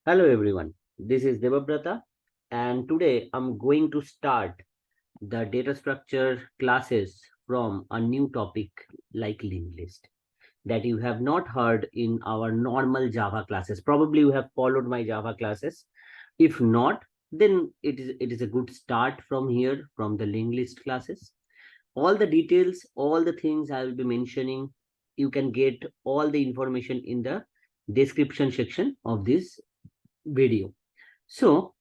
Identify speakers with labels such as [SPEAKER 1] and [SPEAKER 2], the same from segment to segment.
[SPEAKER 1] Hello everyone, this is Devabrata and today I'm going to start the data structure classes from a new topic like linked list that you have not heard in our normal Java classes. Probably you have followed my Java classes. If not, then it is a good start from here from the linked list classes. All the details, all the things I will be mentioning, you can get all the information in the description section of this video. So,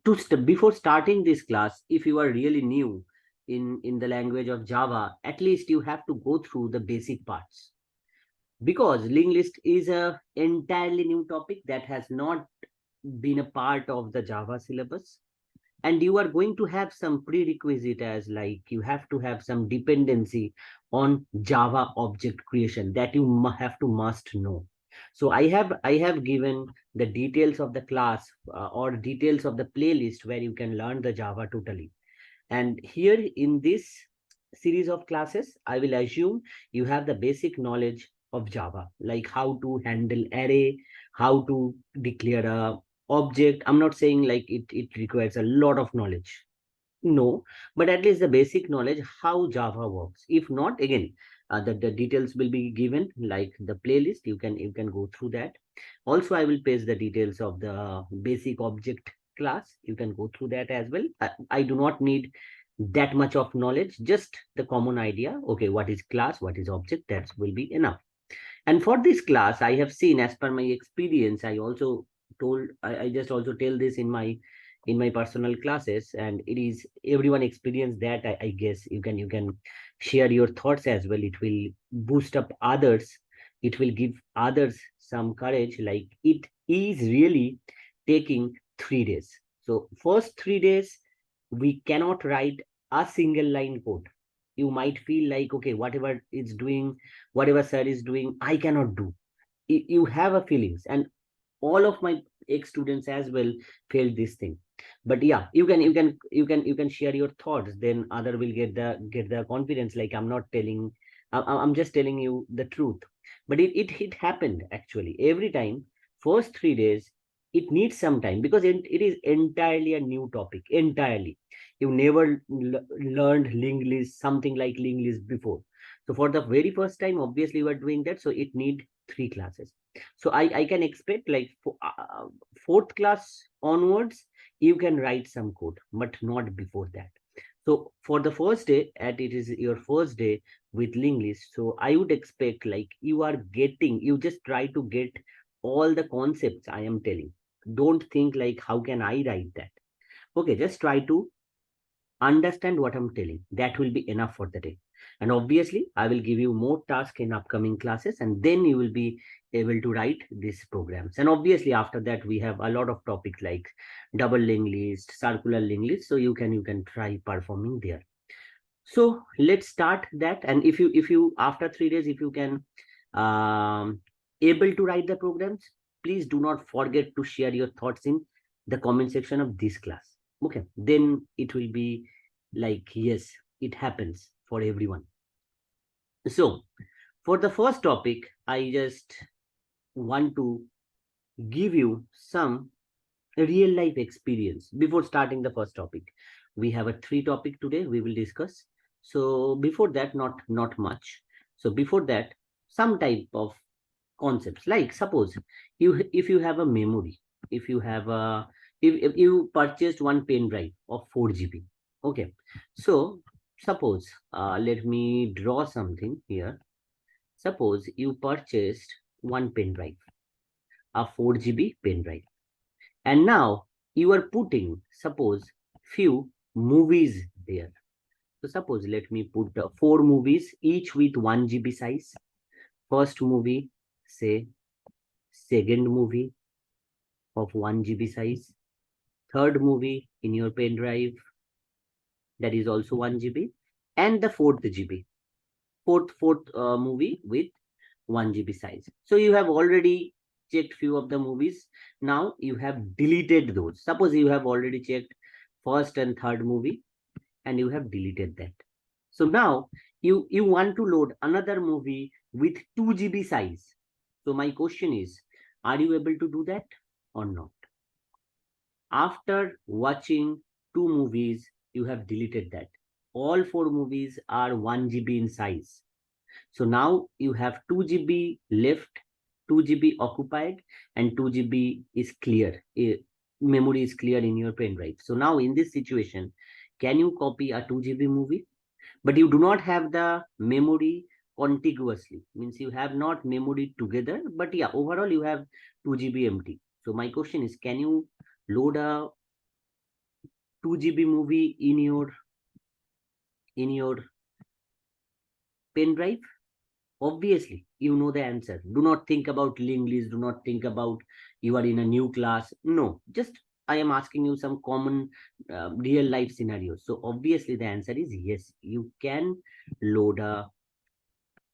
[SPEAKER 1] before starting this class, if you are really new in the language of Java, at least you have to go through the basic parts because linked list is a entirely new topic that has not been a part of the Java syllabus. And you are going to have some prerequisite as like you have to have some dependency on Java object creation that you have to must know. So I have given the details of the class or details of the playlist where you can learn the Java totally. And here in this series of classes, I will assume you have the basic knowledge of Java, like how to handle array, how to declare a object. I'm not saying like it requires a lot of knowledge. No, but at least the basic knowledge how Java works. If not, again, the details will be given like the playlist. You can go through that. Also, I will paste the details of the basic object class. You can go through that as well. I do not need that much of knowledge, just the common idea. Okay, what is class, what is object, that will be enough. And for this class, I have seen as per my experience, I also I just also tell this in my personal classes, and it is everyone experience that. I guess you can share your thoughts as well. It will boost up others. It will give others some courage. Like it is really taking 3 days. So first 3 days, we cannot write a single line code. You might feel like, okay, whatever it's doing, whatever sir is doing, I cannot do. You have a feelings, and all of my ex students as well felt this thing. But yeah, you can share your thoughts, then other will get the confidence. Like I'm not telling, I'm just telling you the truth. But it happened actually every time. First 3 days, it needs some time because it is entirely a new topic. Entirely, you never learned linked list, something like linked list before. So for the very first time, obviously you are doing that, so it need 3 classes. So I can expect like fourth class onwards, you can write some code, but not before that. So for the first day, at it is your first day with linked list, so I would expect like you just try to get all the concepts I am telling. Don't think like how can I write that. Okay, just try to understand what I'm telling. That will be enough for the day. And obviously, I will give you more tasks in upcoming classes, and then you will be able to write these programs. And obviously, after that, we have a lot of topics like double linked list, circular linked list. So you can try performing there. So let's start that. And if you after 3 days, if you can able to write the programs, please do not forget to share your thoughts in the comment section of this class. Okay, then it will be like yes, it happens for everyone. So for the first topic, I just want to give you some real life experience before starting the first topic. We have a 3 topic today we will discuss. So before that, not much. So before that, some type of concepts, like suppose if you have a memory, if you have a if you purchased one pen drive of 4 GB. Okay, so suppose let me draw something here. Suppose you purchased one pen drive, a 4 GB pen drive, and now you are putting, suppose, few movies there. So suppose let me put 4 movies, each with 1 GB size. First movie, say, second movie of 1 GB size, third movie in your pen drive, that is also 1 GB, and the fourth GB, fourth movie with 1 GB size. So you have already checked few of the movies. Now you have deleted those. Suppose you have already checked first and third movie and you have deleted that. So now you want to load another movie with 2 GB size. So my question is, Are you able to do that or not? After watching 2 movies, you have deleted that. All 4 movies are 1 GB in size. So now you have 2 GB left, 2 GB occupied, and 2 GB is clear. Memory is clear in your pen drive. So now in this situation, can you copy a 2 GB movie? But you do not have the memory contiguously. Means you have not memory together, but yeah, overall you have 2 GB empty. So my question is, can you load a 2 GB movie in your pen drive? Obviously, you know the answer. Do not think about Linklist. Do not think about you are in a new class. No, just I am asking you some common real life scenarios. So obviously the answer is yes. You can load a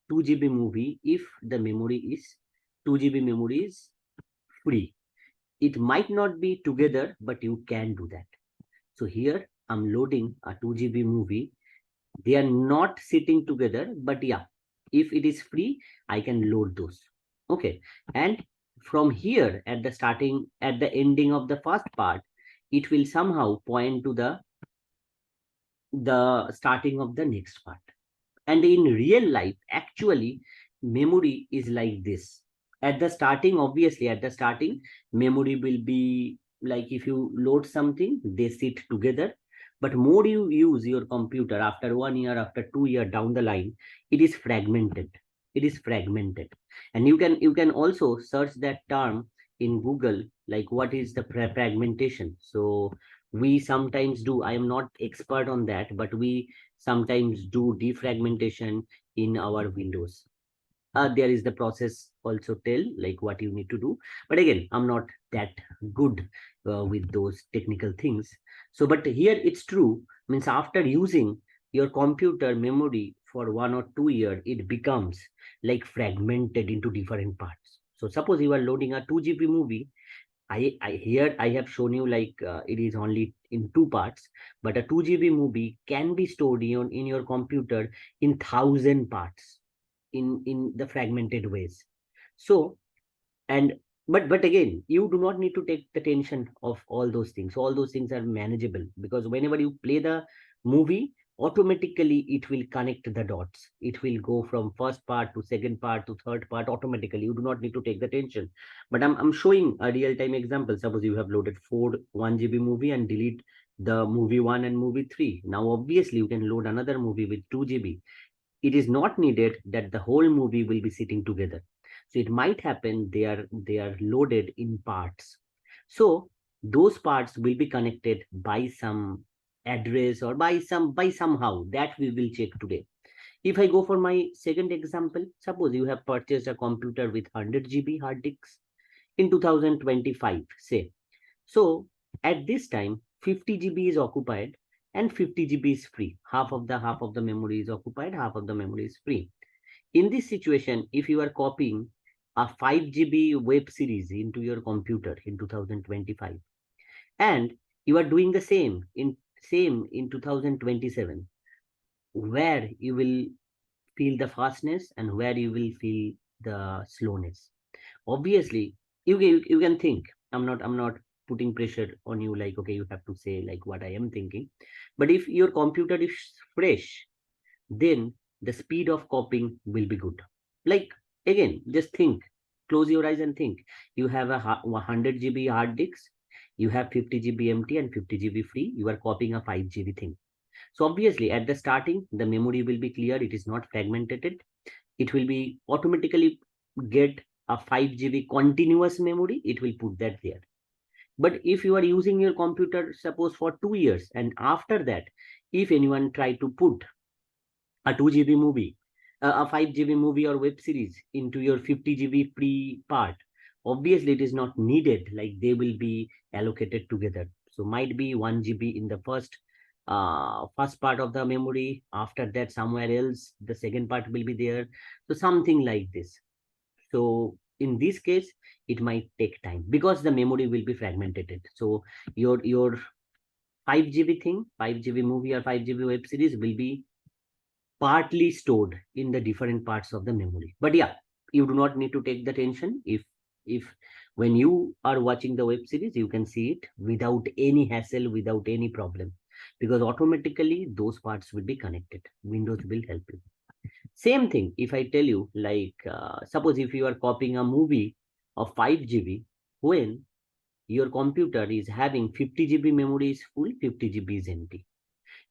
[SPEAKER 1] 2 GB movie if the memory is 2 GB memory is free. It might not be together, but you can do that. So here I'm loading a 2 GB movie. They are not sitting together, but yeah, if it is free, I can load those. Okay. And from here at the ending of the first part, it will somehow point to the starting of the next part. And in real life, actually, memory is like this. At the starting, obviously, at the starting, memory will be like if you load something, they sit together. But more you use your computer after 1 year, after 2 year down the line, it is fragmented. It is fragmented. And you can also search that term in Google, like what is the fragmentation. So we sometimes do, I am not expert on that, but we sometimes do defragmentation in our windows. There is the process also tell like what you need to do, but again I'm not that good with those technical things. So but here it's true, means after using your computer memory for 1 or 2 years, it becomes like fragmented into different parts. So suppose you are loading a 2 GB movie. I have shown you like it is only in 2 parts, but a 2 GB movie can be stored in your computer in 1,000 parts in the fragmented ways. So and but again, you do not need to take the tension of all those things. All those things are manageable because whenever you play the movie, automatically it will connect the dots. It will go from first part to second part to third part automatically. You do not need to take the tension. But I'm showing a real-time example. Suppose you have loaded 1 GB movie and delete the movie 1 and movie 3. Now obviously you can load another movie with 2 GB. It is not needed that the whole movie will be sitting together. So it might happen they are loaded in parts. So those parts will be connected by some address or by somehow that we will check today. If I go for my second example, suppose you have purchased a computer with 100 GB hard disks in 2025, say. So at this time, 50 GB is occupied and 50 GB is free. Half of the memory is occupied, half of the memory is free. In this situation, if you are copying a 5 GB web series into your computer in 2025, and you are doing the same in 2027, where you will feel the fastness and where you will feel the slowness. Obviously, you can think. I'm not putting pressure on you like okay you have to say like what I am thinking. But if your computer is fresh, then the speed of copying will be good. Like again, just think, close your eyes and think. You have a 100 GB hard disk, you have 50 GB empty and 50 GB free. You are copying a 5 GB thing. So obviously at the starting, the memory will be clear. It is not fragmented. It will be automatically get a 5 GB continuous memory. It will put that there. But if you are using your computer, suppose for 2 years, and after that, if anyone try to put a 2 GB movie, a 5 GB movie or web series into your 50 GB free part, obviously it is not needed, like they will be allocated together. So might be 1 GB in the first part of the memory. After that, somewhere else, the second part will be there. So something like this. So in this case, it might take time because the memory will be fragmented. So your 5 GB thing, 5 GB movie or 5 GB web series will be partly stored in the different parts of the memory. But yeah, you do not need to take the tension if If when you are watching the web series, you can see it without any hassle, without any problem, because automatically those parts will be connected. Windows will help you. Same thing, if I tell you, like, suppose if you are copying a movie of 5 GB, when your computer is having 50 GB memory is full, 50 GB is empty.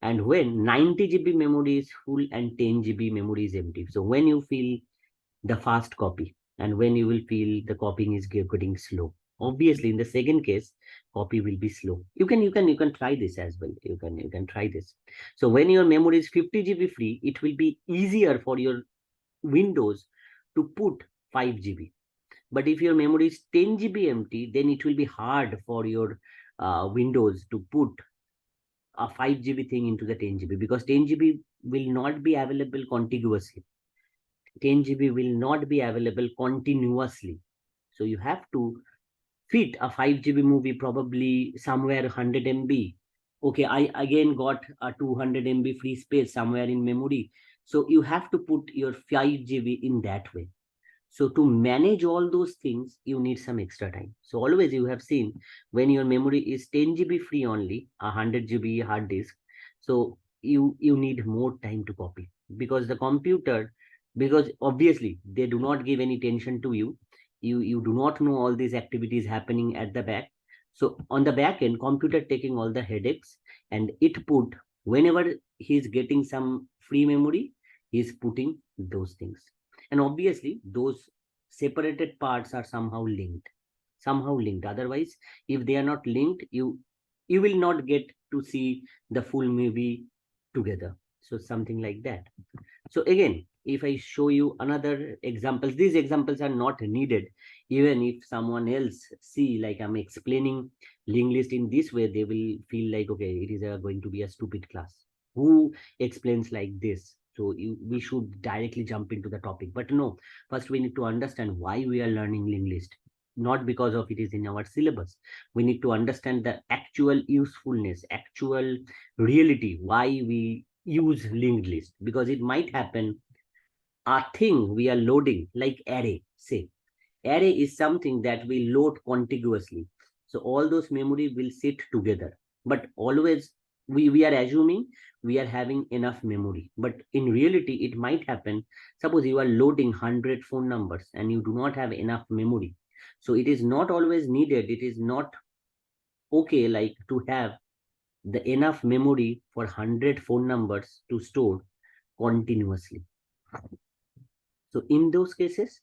[SPEAKER 1] And when 90 GB memory is full and 10 GB memory is empty. So when you feel the fast copy and when you will feel the copying is getting slow, obviously in the second case, copy will be slow. You can try this as well. You can try this. So when your memory is 50 GB free, it will be easier for your Windows to put 5 GB. But if your memory is 10 GB empty, then it will be hard for your Windows to put a 5 GB thing into the 10 GB, because 10 GB will not be available contiguously. 10 GB will not be available continuously. So you have to fit a 5 GB movie probably somewhere 100 MB. Okay, I again got a 200 MB free space somewhere in memory. So you have to put your 5 GB in that way. So to manage all those things, you need some extra time. So always you have seen, when your memory is 10 GB free only, 100 GB hard disk, so you need more time to copy, because the computer, because obviously they do not give any tension to you. You do not know all these activities happening at the back. So on the back end, computer taking all the headaches, and it put, whenever he's getting some free memory, he's putting those things. And obviously those separated parts are somehow linked. Otherwise, if they are not linked, you will not get to see the full movie together. So something like that. So again, if I show you another examples, these examples are not needed. Even if someone else see, like, I'm explaining linked list in this way, they will feel like, okay, it is going to be a stupid class. Who explains like this? So we should directly jump into the topic. But no, first we need to understand why we are learning linked list. Not because of it is in our syllabus. We need to understand the actual usefulness, actual reality, why we use linked list. Because it might happen a thing we are loading, like array, say. Array is something that we load contiguously. So all those memory will sit together. But always we are assuming we are having enough memory. But in reality, it might happen. Suppose you are loading 100 phone numbers and you do not have enough memory. So it is not always needed. It is not okay, like, to have the enough memory for 100 phone numbers to store continuously. So in those cases,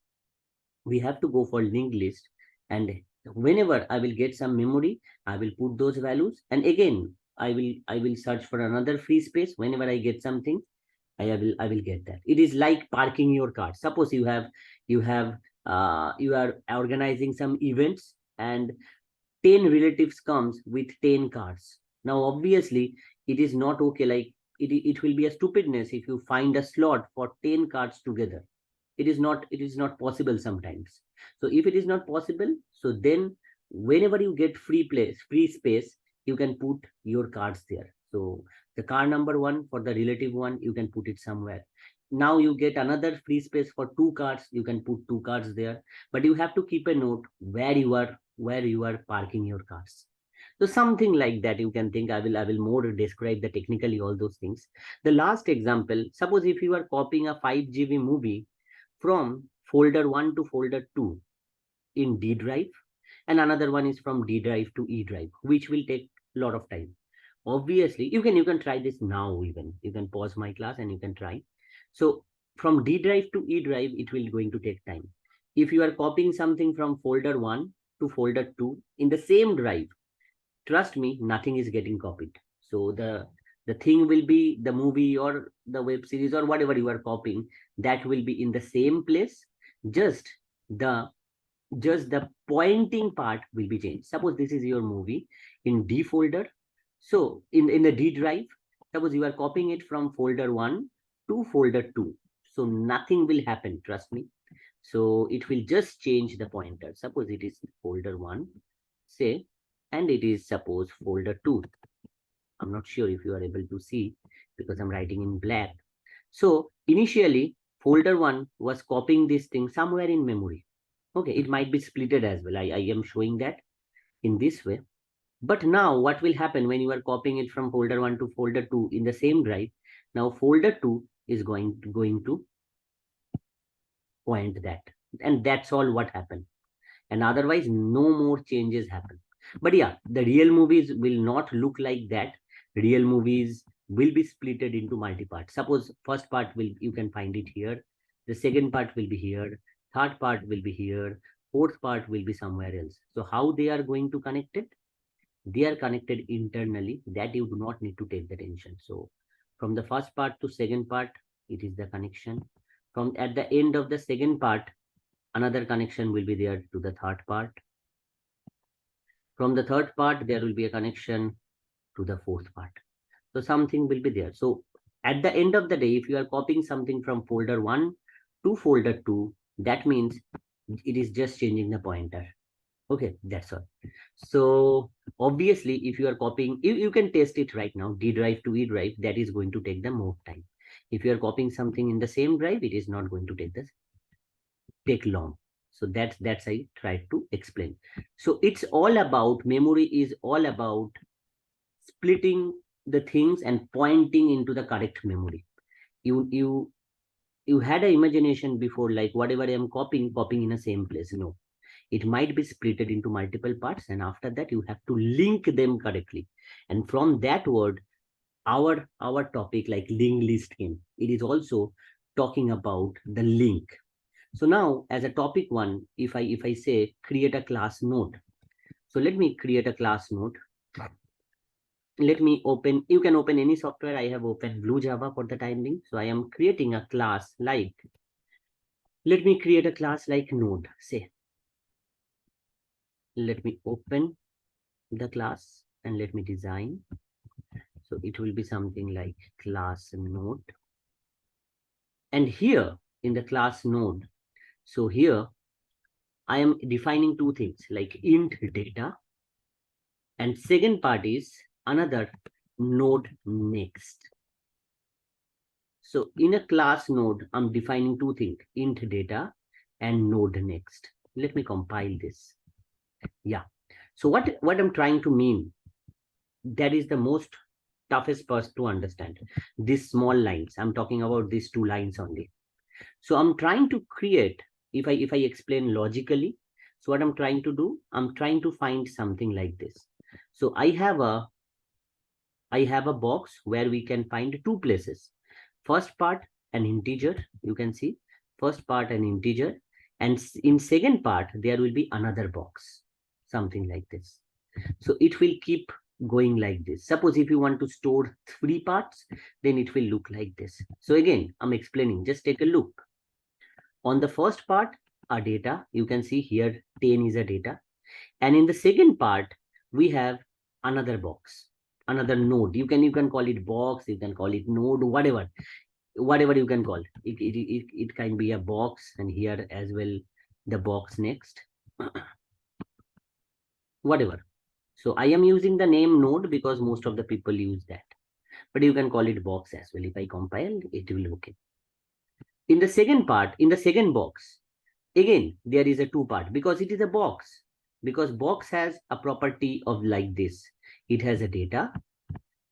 [SPEAKER 1] we have to go for linked list, and whenever I will get some memory, I will put those values, and again I will search for another free space. Whenever I get something, I will get that. It is like parking your car. Suppose you are organizing some events, and 10 relatives comes with 10 cars. Now obviously it is not okay, like, it will be a stupidness if you find a slot for 10 cars together. It is not possible sometimes. So if it is not possible, so then whenever you get free space, you can put your cards there. So the car number one for the relative one, you can put it somewhere. Now you get another free space for two cards, you can put two cards there. But you have to keep a note where you are parking your cars. So something like that you can think. I will more describe the technically all those things. The last example, suppose if you are copying a 5 GB movie from folder 1 to folder 2 in D drive, and another one is from D drive to E drive, which will take a lot of time. Obviously, you can try this now. Even you can pause my class and you can try. So from D drive to E drive, it will going to take time. If you are copying something from folder 1 to folder 2 in the same drive, trust me, nothing is getting copied. So the thing will be the movie or the web series or whatever you are copying, that will be in the same place. just the just the pointing part will be changed. Suppose this is your movie in D folder. So in the D drive, suppose you are copying it from folder 1 to folder 2. So nothing will happen, trust me. So it will just change the pointer. Suppose it is folder 1, say, and it is suppose folder 2. I'm not sure if you are able to see because I'm writing in black. So initially folder 1 was copying this thing somewhere in memory. Okay, it might be splitted as well. I am showing that in this way. But now what will happen when you are copying it from folder 1 to folder 2 in the same drive? Now folder 2 is going to point that. And that's all what happened. And otherwise, no more changes happen. But yeah, the real movies will not look like that. Real movies will be splitted into multi-parts. Suppose first part will, you can find it here. The second part will be here. Third part will be here. Fourth part will be somewhere else. So how they are going to connect it? They are connected internally, that you do not need to take the tension. So from the first part to second part, it is the connection. From at the end of the second part, another connection will be there to the third part. From the third part, there will be a connection to the fourth part. So something will be there. So at the end of the day, if you are copying something from folder 1 to folder 2, that means it is just changing the pointer. Okay, that's all. So obviously, if you are copying, you can test it right now, D drive to E drive, that is going to take the more time. If you are copying something in the same drive, it is not going to take long. So that's I tried to explain. So it's all about, memory is all about splitting the things and pointing into the correct memory. You had an imagination before, like whatever I am copying in the same place. No, it might be splitted into multiple parts, and after that you have to link them correctly. And from that word, our topic like linked list came. It is also talking about the link. So now as a topic one, if I say create a class node, so let me create a class node. Let me open, you can open any software. I have opened Blue Java for the time being. So I am creating a class like, let me create a class like node, say. Let me open the class and let me design. So it will be something like class node. And here in the class node, so here I am defining two things like int data, and second part is another node next. So in a class node, I'm defining two things, int data and node next. Let me compile this. Yeah. So what I'm trying to mean, that is the most toughest part to understand. These small lines, I'm talking about these two lines only. So I'm trying to create, if I explain logically, so what I'm trying to do, I'm trying to find something like this. So I have a box where we can find two places. First part, an integer, you can see first part an integer, and in second part there will be another box, something like this. So it will keep going like this. Suppose if you want to store 3 parts, then it will look like this. So again, I'm explaining, just take a look. On the first part, our data, you can see here 10 is a data. And in the second part, we have another box, another node. You can call it box, you can call it node, whatever you can call it can be a box, and here as well the box next, whatever. So I am using the name node because most of the people use that, but you can call it box as well. If I compile, it will okay. In the second part, in the second box, again there is a two part because it is a box, because box has a property of like this, it has a data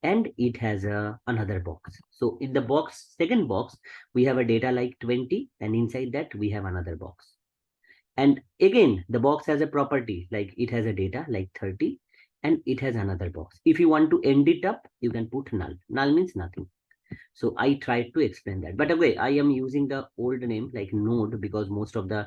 [SPEAKER 1] and it has another box. So in the box, second box, we have a data like 20, and inside that we have another box. And again, the box has a property like it has a data like 30, and it has another box. If you want to end it up, you can put null. Null means nothing. So I tried to explain that. But okay, I am using the old name like node because most of the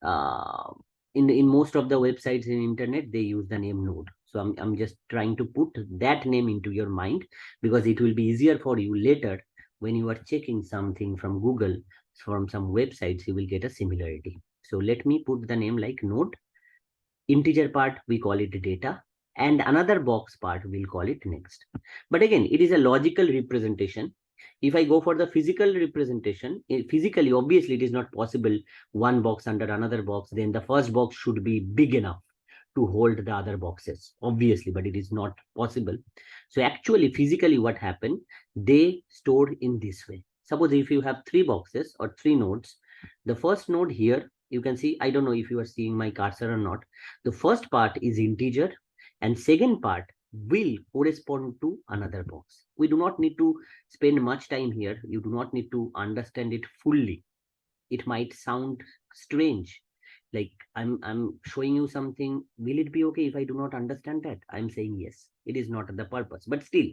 [SPEAKER 1] uh, in most of the websites in internet, they use the name node. So I'm just trying to put that name into your mind because it will be easier for you later when you are checking something from Google, from some websites, you will get a similarity. So let me put the name like node. Integer part, we call it data, and another box part, we'll call it next. But again, it is a logical representation. If I go for the physical representation, physically, obviously, it is not possible one box under another box. Then the first box should be big enough to hold the other boxes, obviously, but it is not possible. So actually, physically, what happened, they stored in this way. Suppose if you have 3 boxes or 3 nodes, the first node here You can see, I don't know if you are seeing my cursor or not. The first part is integer and second part will correspond to another box. We do not need to spend much time here. You do not need to understand it fully. It might sound strange. Like I'm showing you something. Will it be okay if I do not understand that? I'm saying yes. It is not the purpose. But still,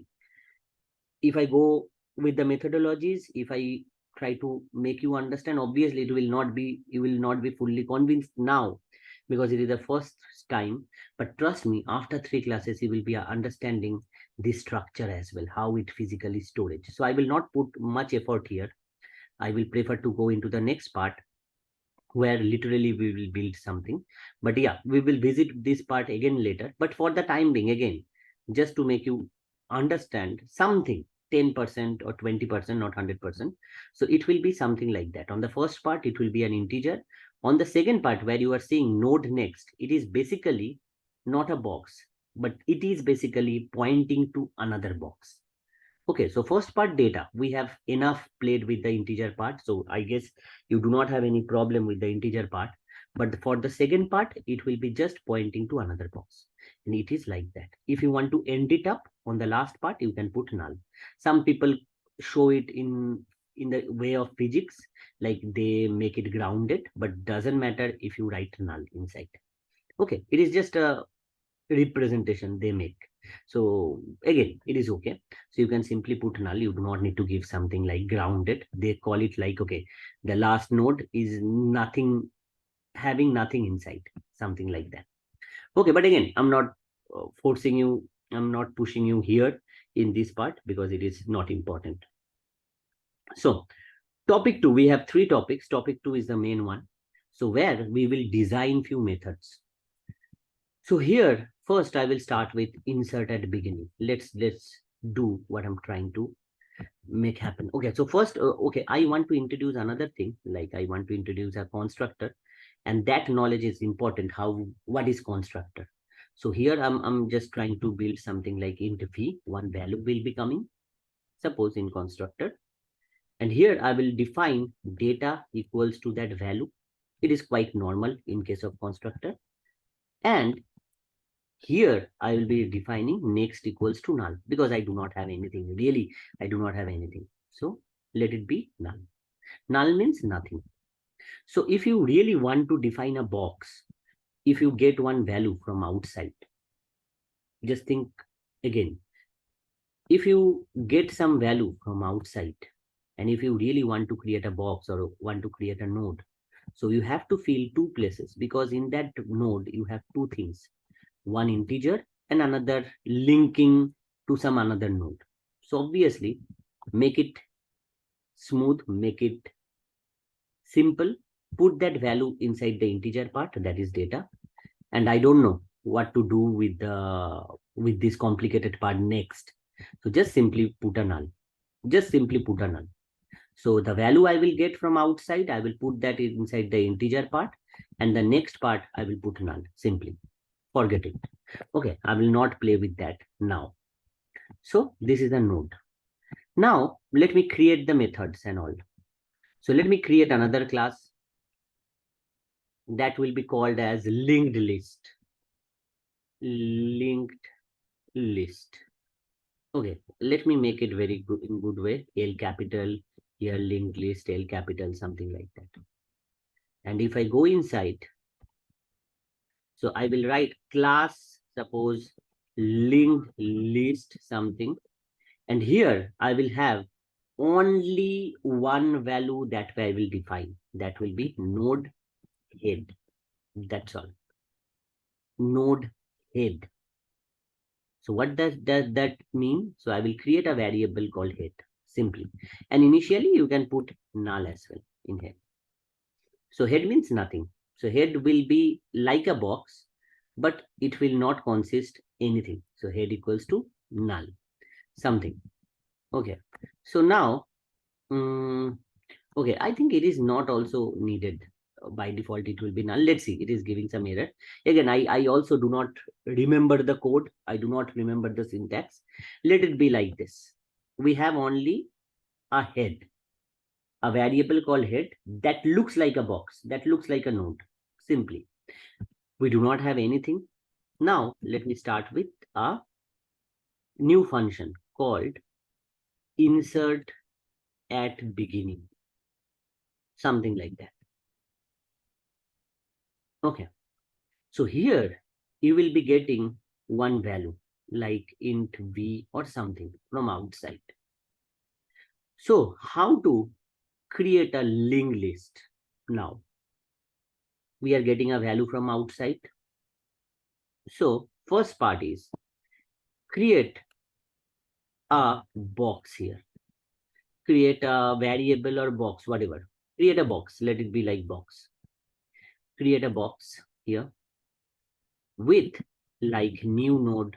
[SPEAKER 1] if I go with the methodologies, if I try to make you understand, obviously it will not be, you will not be fully convinced now because it is the first time. But trust me, after 3 classes, you will be understanding this structure as well, how it physically storage. So I will not put much effort here. I will prefer to go into the next part where literally we will build something. But yeah, we will visit this part again later. But for the time being, again, just to make you understand something, 10% or 20%, not 100%. So it will be something like that. On the first part, it will be an integer. On the second part, where you are seeing node next, it is basically not a box, but it is basically pointing to another box. Okay, so first part data, we have enough played with the integer part. So I guess you do not have any problem with the integer part. But for the second part, it will be just pointing to another box. And it is like that. If you want to end it up on the last part, you can put null. Some people show it in the way of physics, like they make it grounded, but doesn't matter if you write null inside. Okay, it is just a representation they make. So again, it is okay. So you can simply put null. You do not need to give something like grounded. They call it like, okay, the last node is nothing, having nothing inside, something like that. Okay, but again, I'm not forcing you, I'm not pushing you here in this part because it is not important. So topic 2, we have 3 topics. Topic 2 is the main one. So where we will design few methods. So here, first I will start with insert at beginning. Let's do what I'm trying to make happen. Okay, so first, okay, I want to introduce another thing, like I want to introduce a constructor, and that knowledge is important. What is constructor? So here I'm just trying to build something like int v, one value will be coming, suppose in constructor, and here I will define data equals to that value. It is quite normal in case of constructor, and here I will be defining next equals to null because I do not have anything. Really, I do not have anything. So let it be null. Null means nothing. So if you really want to define a box, if you get one value from outside, just think again. If you get some value from outside, and if you really want to create a box or want to create a node, so you have to fill 2 places because in that node you have 2 things, one integer and another linking to some another node. So obviously make it smooth, make it simple, put that value inside the integer part, that is data. And I don't know what to do with this complicated part next. So just simply put a null. Just simply put a null. So the value I will get from outside, I will put that inside the integer part, and the next part I will put null. Simply forget it. Okay, I will not play with that now. So this is a node. Now let me create the methods and all. So let me create another class that will be called as linked list. Linked list. Okay, let me make it very good in good way. L capital, here linked list, L capital, something like that. And if I go inside, so I will write class, suppose linked list something. And here I will have only one value that I will define. That will be node head. That's all. Node head. So what does that mean? So I will create a variable called head simply. And initially you can put null as well in head. So head means nothing. So head will be like a box, but it will not consist anything. So head equals to null, something. Okay. So now, okay, I think it is not also needed. By default, it will be null. Let's see, it is giving some error. Again, I also do not remember the code. I do not remember the syntax. Let it be like this. We have only a head. a variable called head that looks like a box, that looks like a node. Simply, we do not have anything. Now let me start with a new function called insert at beginning, something like that. Okay, so here you will be getting one value like int v or something from outside. So how to create a linked list? Now we are getting a value from outside. So first part is create a box here. Create a variable or box, whatever. Create a box. Let it be like box. Create a box here with like new node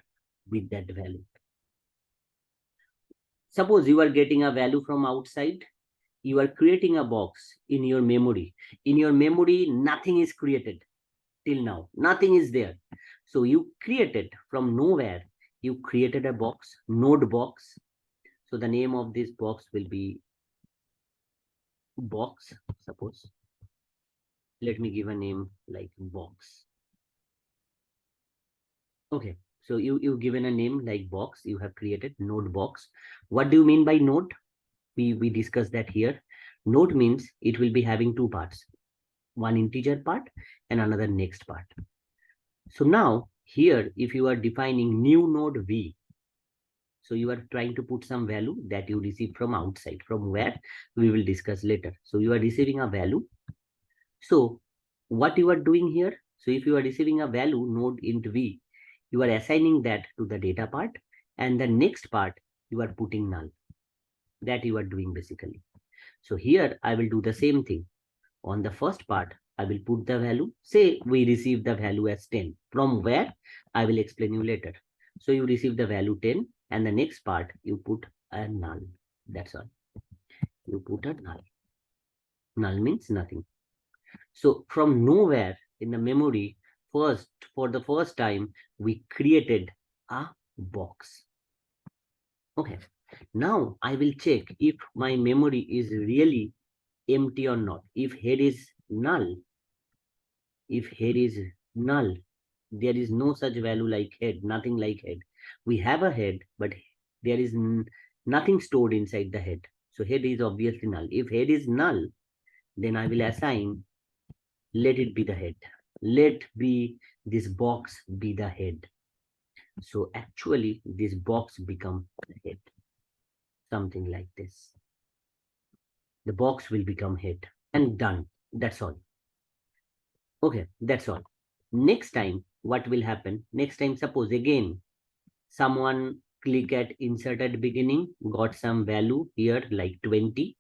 [SPEAKER 1] with that value. Suppose you are getting a value from outside. You are creating a box in your memory. In your memory, nothing is created till now. Nothing is there. So you created from nowhere. You created a box, node box. So the name of this box will be box, suppose. Let me give a name like box. Okay, so you've given a name like box. You have created node box. What do you mean by node? We discussed that here. Node means it will be having two parts, one integer part and another next part. So now here, if you are defining new node v, so you are trying to put some value that you receive from outside, from where we will discuss later. So you are receiving a value. So what you are doing here? So if you are receiving a value node int v, you are assigning that to the data part, and the next part you are putting null. That you are doing basically. So here I will do the same thing. On the first part, I will put the value. Say we receive the value as 10. From where? I will explain you later. So you receive the value 10, and the next part you put a null. That's all. You put a null. Null means nothing. So from nowhere in the memory, for the first time, we created a box. Okay. Now I will check if my memory is really empty or not. If head is null, there is no such value like head, nothing like head. We have a head, but there is nothing stored inside the head. So head is obviously null. If head is null, then I will assign, let it be the head. Let be this box be the head. So actually this box become the head. Something like this. The box will become head and done. That's all. Okay, that's all. Next time, what will happen? Next time, suppose again, someone click at insert at beginning, got some value here like 20.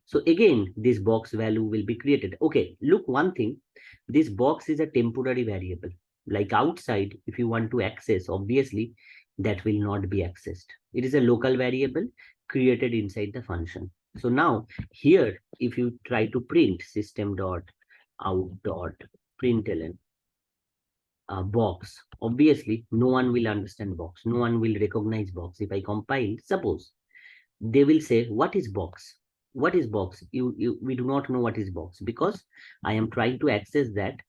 [SPEAKER 1] So again, this box value will be created. Okay, look one thing, this box is a temporary variable. Like outside, if you want to access, obviously, that will not be accessed. It is a local variable created inside the function. So now here, if you try to print system.out.println box, obviously, no one will understand box. No one will recognize box. If I compile, suppose they will say, what is box? What is box? We do not know what is box because I am trying to access that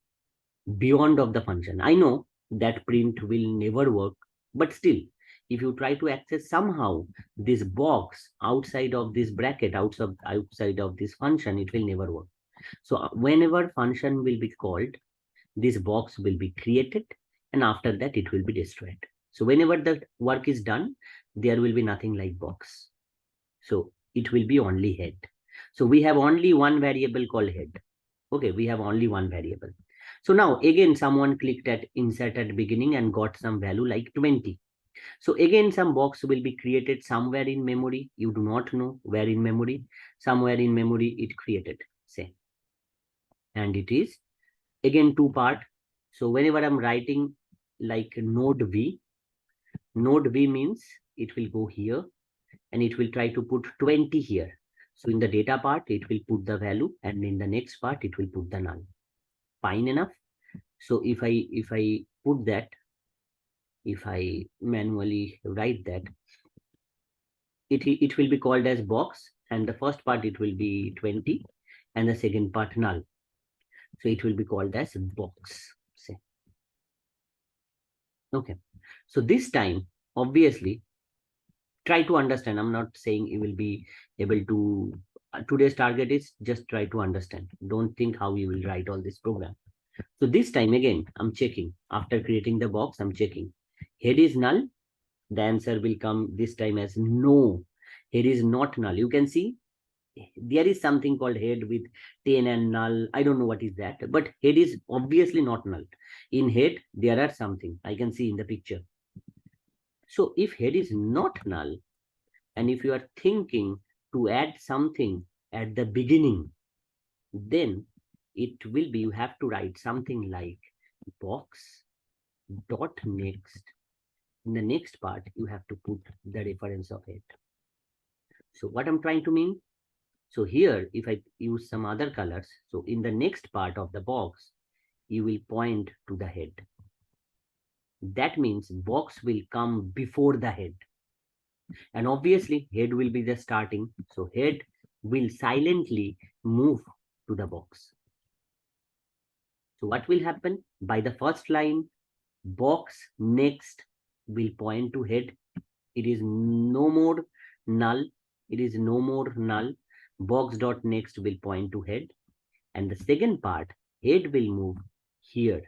[SPEAKER 1] beyond of the function. I know that print will never work, but still, if you try to access somehow this box outside of this bracket, outside of this function, it will never work. So whenever function will be called, this box will be created, and after that it will be destroyed. So whenever the work is done, there will be nothing like box. So it will be only head. So we have only one variable called head. Okay, we have only one variable. So now again, someone clicked at insert at beginning and got some value like 20. So again, some box will be created somewhere in memory. You do not know where in memory. Somewhere in memory it created, say. And it is again two part. So whenever I'm writing like node v means it will go here and it will try to put 20 here. So in the data part, it will put the value, and in the next part, it will put the null. Fine enough. So if I put that, if I manually write that, it will be called as box. and the first part it will be 20 and the second part null. So it will be called as box. Say. Okay. So this time, obviously, try to understand. I'm not saying you will be able to. Today's target is just try to understand. Don't think how you will write all this program. So this time again, I'm checking. After creating the box, I'm checking. Head is null. The answer will come this time as no. Head is not null. You can see there is something called head with 10 and null. I don't know what is that, but head is obviously not null. In head, there are something I can see in the picture. So if head is not null, and if you are thinking to add something at the beginning, then it will be, you have to write something like box dot next. In the next part, you have to put the reference of it. So what I'm trying to mean, so here, if I use some other colors, so in the next part of the box, you will point to the head. That means box will come before the head. And obviously, head will be the starting. So head will silently move to the box. So what will happen? By the first line, box next will point to head. It is no more null. It is no more null. Box dot next will point to head. And the second part, head will move here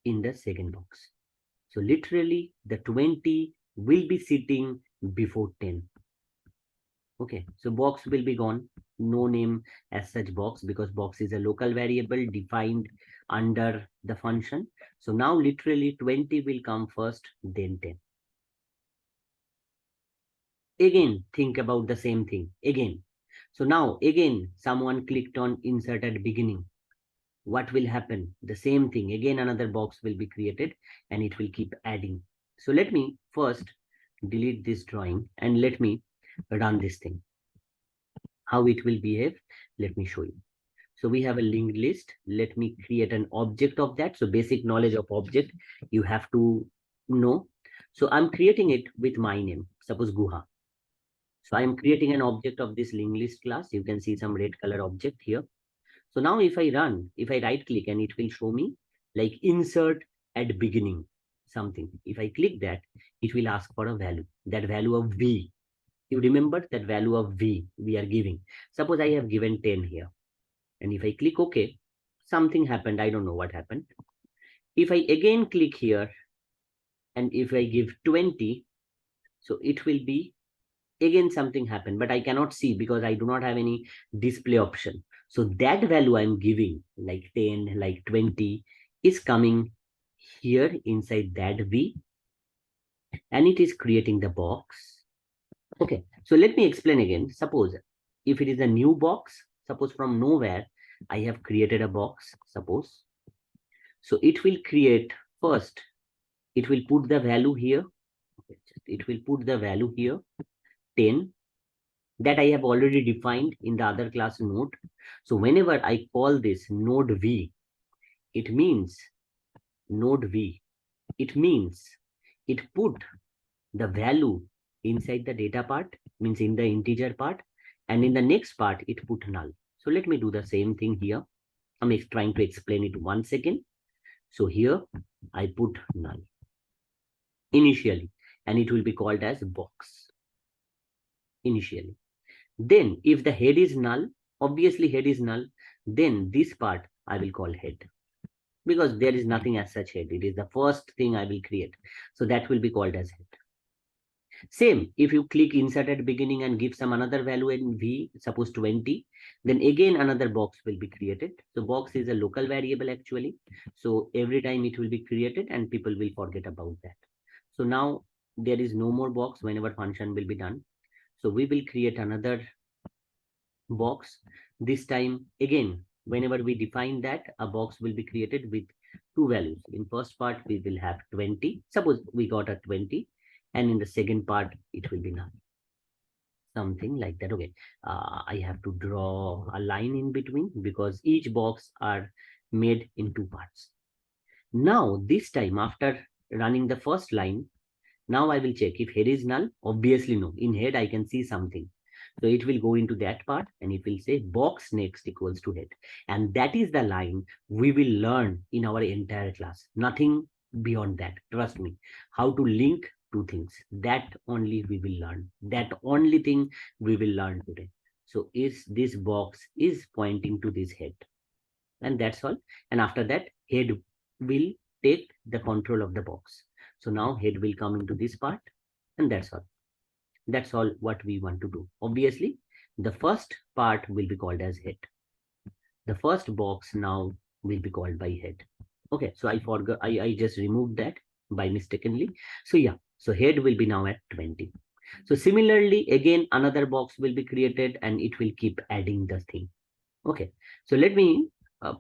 [SPEAKER 1] in the second box. So literally the 20 will be sitting before 10. Okay, so box will be gone. No name as such box, because box is a local variable defined under the function. So now literally 20 will come first, then 10. Again, think about the same thing again. So now again, someone clicked on insert at beginning. What will happen? The same thing. Again, another box will be created and it will keep adding. So let me first delete this drawing and let me run this thing. How it will behave, let me show you. So we have a linked list. Let me create an object of that. So basic knowledge of object you have to know. So I'm creating it with my name, suppose Guha. So I'm creating an object of this linked list class. You can see some red color object here. So now if I run, if I right click, and it will show me like insert at beginning something. If I click that, it will ask for a value, that value of V. You remember that value of V we are giving. Suppose I have given 10 here. And if I click OK, something happened. I don't know what happened. If I again click here, and if I give 20, so it will be again something happened, but I cannot see because I do not have any display option. So that value I'm giving, like 10, like 20, is coming here inside that V, and it is creating the box. Okay, so let me explain again. Suppose if it is a new box, suppose from nowhere, I have created a box, suppose. So it will create first, it will put the value here. Okay, it will put the value here, 10, that I have already defined in the other class node. So whenever I call this node V, it means node V. It means it put the value inside the data part, means in the integer part, and in the next part, it put null. So let me do the same thing here. I'm trying to explain it 1 second. So here I put null initially, and it will be called as box initially. Then if the head is null, obviously head is null, then this part I will call head, because there is nothing as such head. It is the first thing I will create. So that will be called as head. Same, if you click insert at beginning and give some another value in V, suppose 20, then again another box will be created. So box is a local variable actually. So every time it will be created and people will forget about that. So now there is no more box whenever function will be done. So we will create another box. This time again, whenever we define that, a box will be created with two values. In first part, we will have 20. Suppose we got a 20. And in the second part, it will be null. Something like that. Okay, I have to draw a line in between because each box are made in two parts. Now, this time after running the first line, now I will check if head is null. Obviously no. In head, I can see something. So it will go into that part and it will say box next equals to head. And that is the line we will learn in our entire class. Nothing beyond that. Trust me. How to link two things. That only we will learn. That only thing we will learn today. So is this box is pointing to this head. And that's all. And after that, head will take the control of the box. So now head will come into this part and that's all. That's all what we want to do. Obviously, the first part will be called as head. The first box now will be called by head. Okay, so I forgot, I just removed that by mistakenly. So yeah, so head will be now at 20. So similarly, again, another box will be created and it will keep adding the thing. Okay, so let me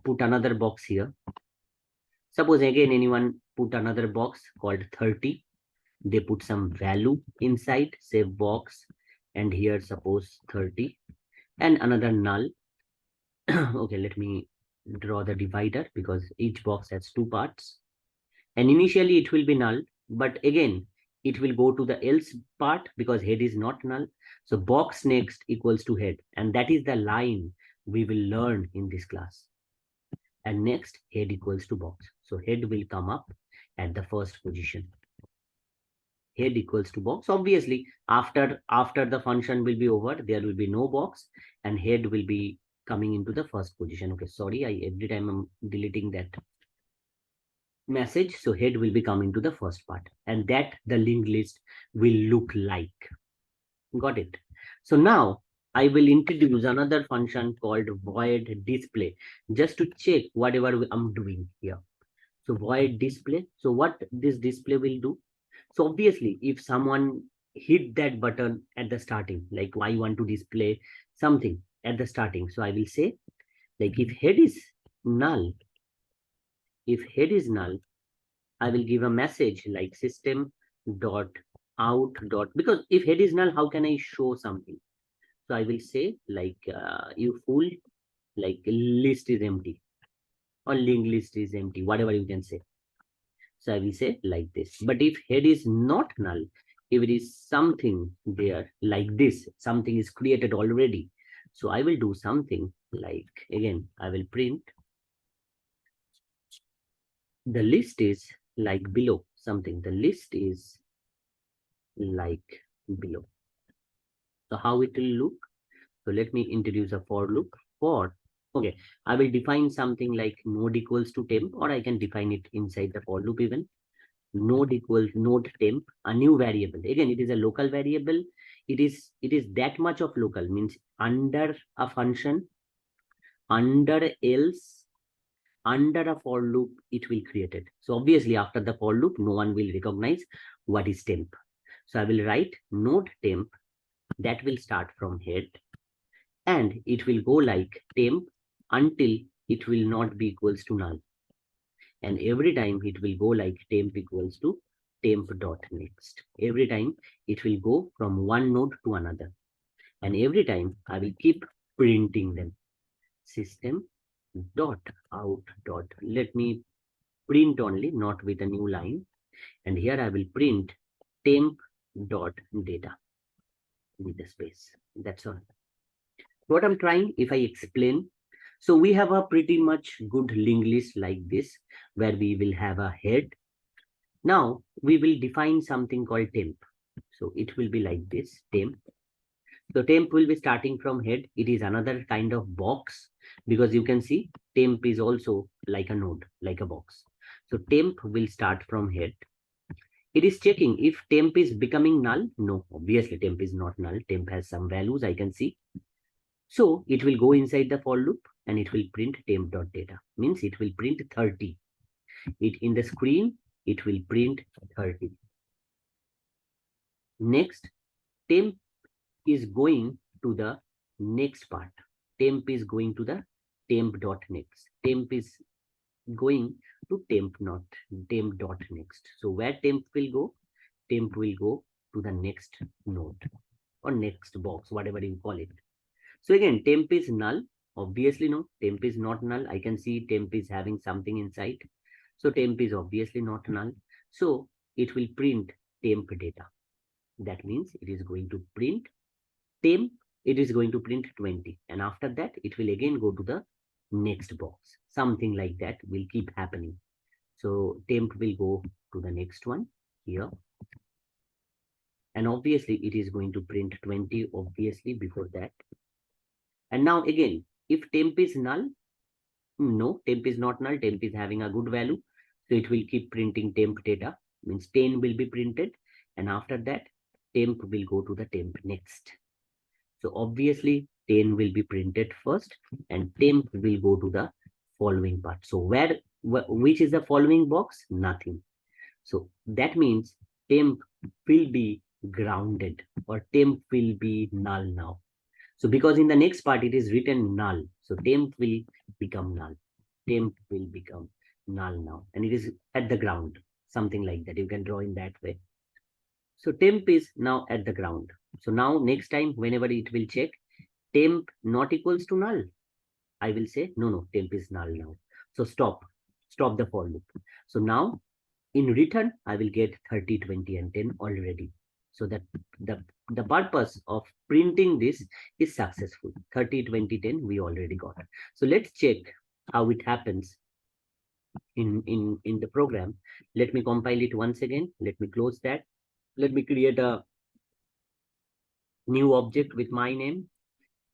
[SPEAKER 1] put another box here. Suppose again anyone put another box called 30. They put some value inside, say box, and here suppose 30 and another null. Okay, let me draw the divider because each box has two parts. And initially it will be null, but again, it will go to the else part because head is not null. So box next equals to head. And that is the line we will learn in this class. And next head equals to box. So head will come up at the first position. Head equals to box. Obviously, after the function will be over, there will be no box and head will be coming into the first position. Okay, sorry, every time I'm deleting that message. So head will be coming to the first part and that the linked list will look like. Got it? So now I will introduce another function called void display just to check whatever I'm doing here. So void display. So what this display will do? So obviously, if someone hit that button at the starting, like I want to display something at the starting. So I will say, like if head is null, I will give a message like system dot out dot, because if head is null, how can I show something? So I will say like you fool, like list is empty or linked list is empty, whatever you can say. So I will say like this. But if head is not null, if it is something there like this, something is created already. So I will do something like, again, I will print the list is like below something. The list is like below. So how it will look? So let me introduce a for loop. For, okay, I will define something like node equals to temp, or I can define it inside the for loop even. Node equals node temp, a new variable. Again, it is a local variable. It is that much of local, means under a function, under else, under a for loop, it will create it. So obviously after the for loop, no one will recognize what is temp. So I will write node temp that will start from head and it will go like temp until it will not be equals to null. And every time it will go like temp equals to temp dot next. Every time it will go from one node to another. And every time I will keep printing them. System dot out dot. Let me print only, not with a new line. And here I will print temp dot data with the space. That's all. What I'm trying, if I explain, so we have a pretty much good linked list like this, where we will have a head. Now we will define something called temp. So it will be like this, temp. So temp will be starting from head. It is another kind of box because you can see temp is also like a node, like a box. So temp will start from head. It is checking if temp is becoming null. No, obviously temp is not null. Temp has some values I can see. So it will go inside the for loop and it will print temp.data. Means it will print 30. It in the screen, it will print 30. Next, temp is going to the next part. Temp is going to the temp.next. Temp is going to temp.next. So where temp will go? Temp will go to the next node or next box, whatever you call it. So again, temp is null. Obviously, no, temp is not null. I can see temp is having something inside. So temp is obviously not null. So it will print temp data. That means it is going to print temp it is going to print 20. And after that, it will again go to the next box. Something like that will keep happening. So temp will go to the next one here. And obviously it is going to print 20, obviously, before that. And now again, if temp is null, no, temp is not null, temp is having a good value. So it will keep printing temp data, means 10 will be printed. And after that, temp will go to the temp next. So obviously 10 will be printed first and temp will go to the following part. So which is the following box? Nothing. So that means temp will be grounded or temp will be null now. So because in the next part it is written null, so temp will become null. Temp will become null now, and it is at the ground, something like that. You can draw in that way. So temp is now at the ground. So now next time, whenever it will check temp not equals to null, I will say, no, temp is null now. So stop the for loop. So now in return, I will get 30, 20, and 10 already. So that the purpose of printing this is successful. 30, 20, 10, we already got. So let's check how it happens in the program. Let me compile it once again. Let me close that. Let me create a new object with my name.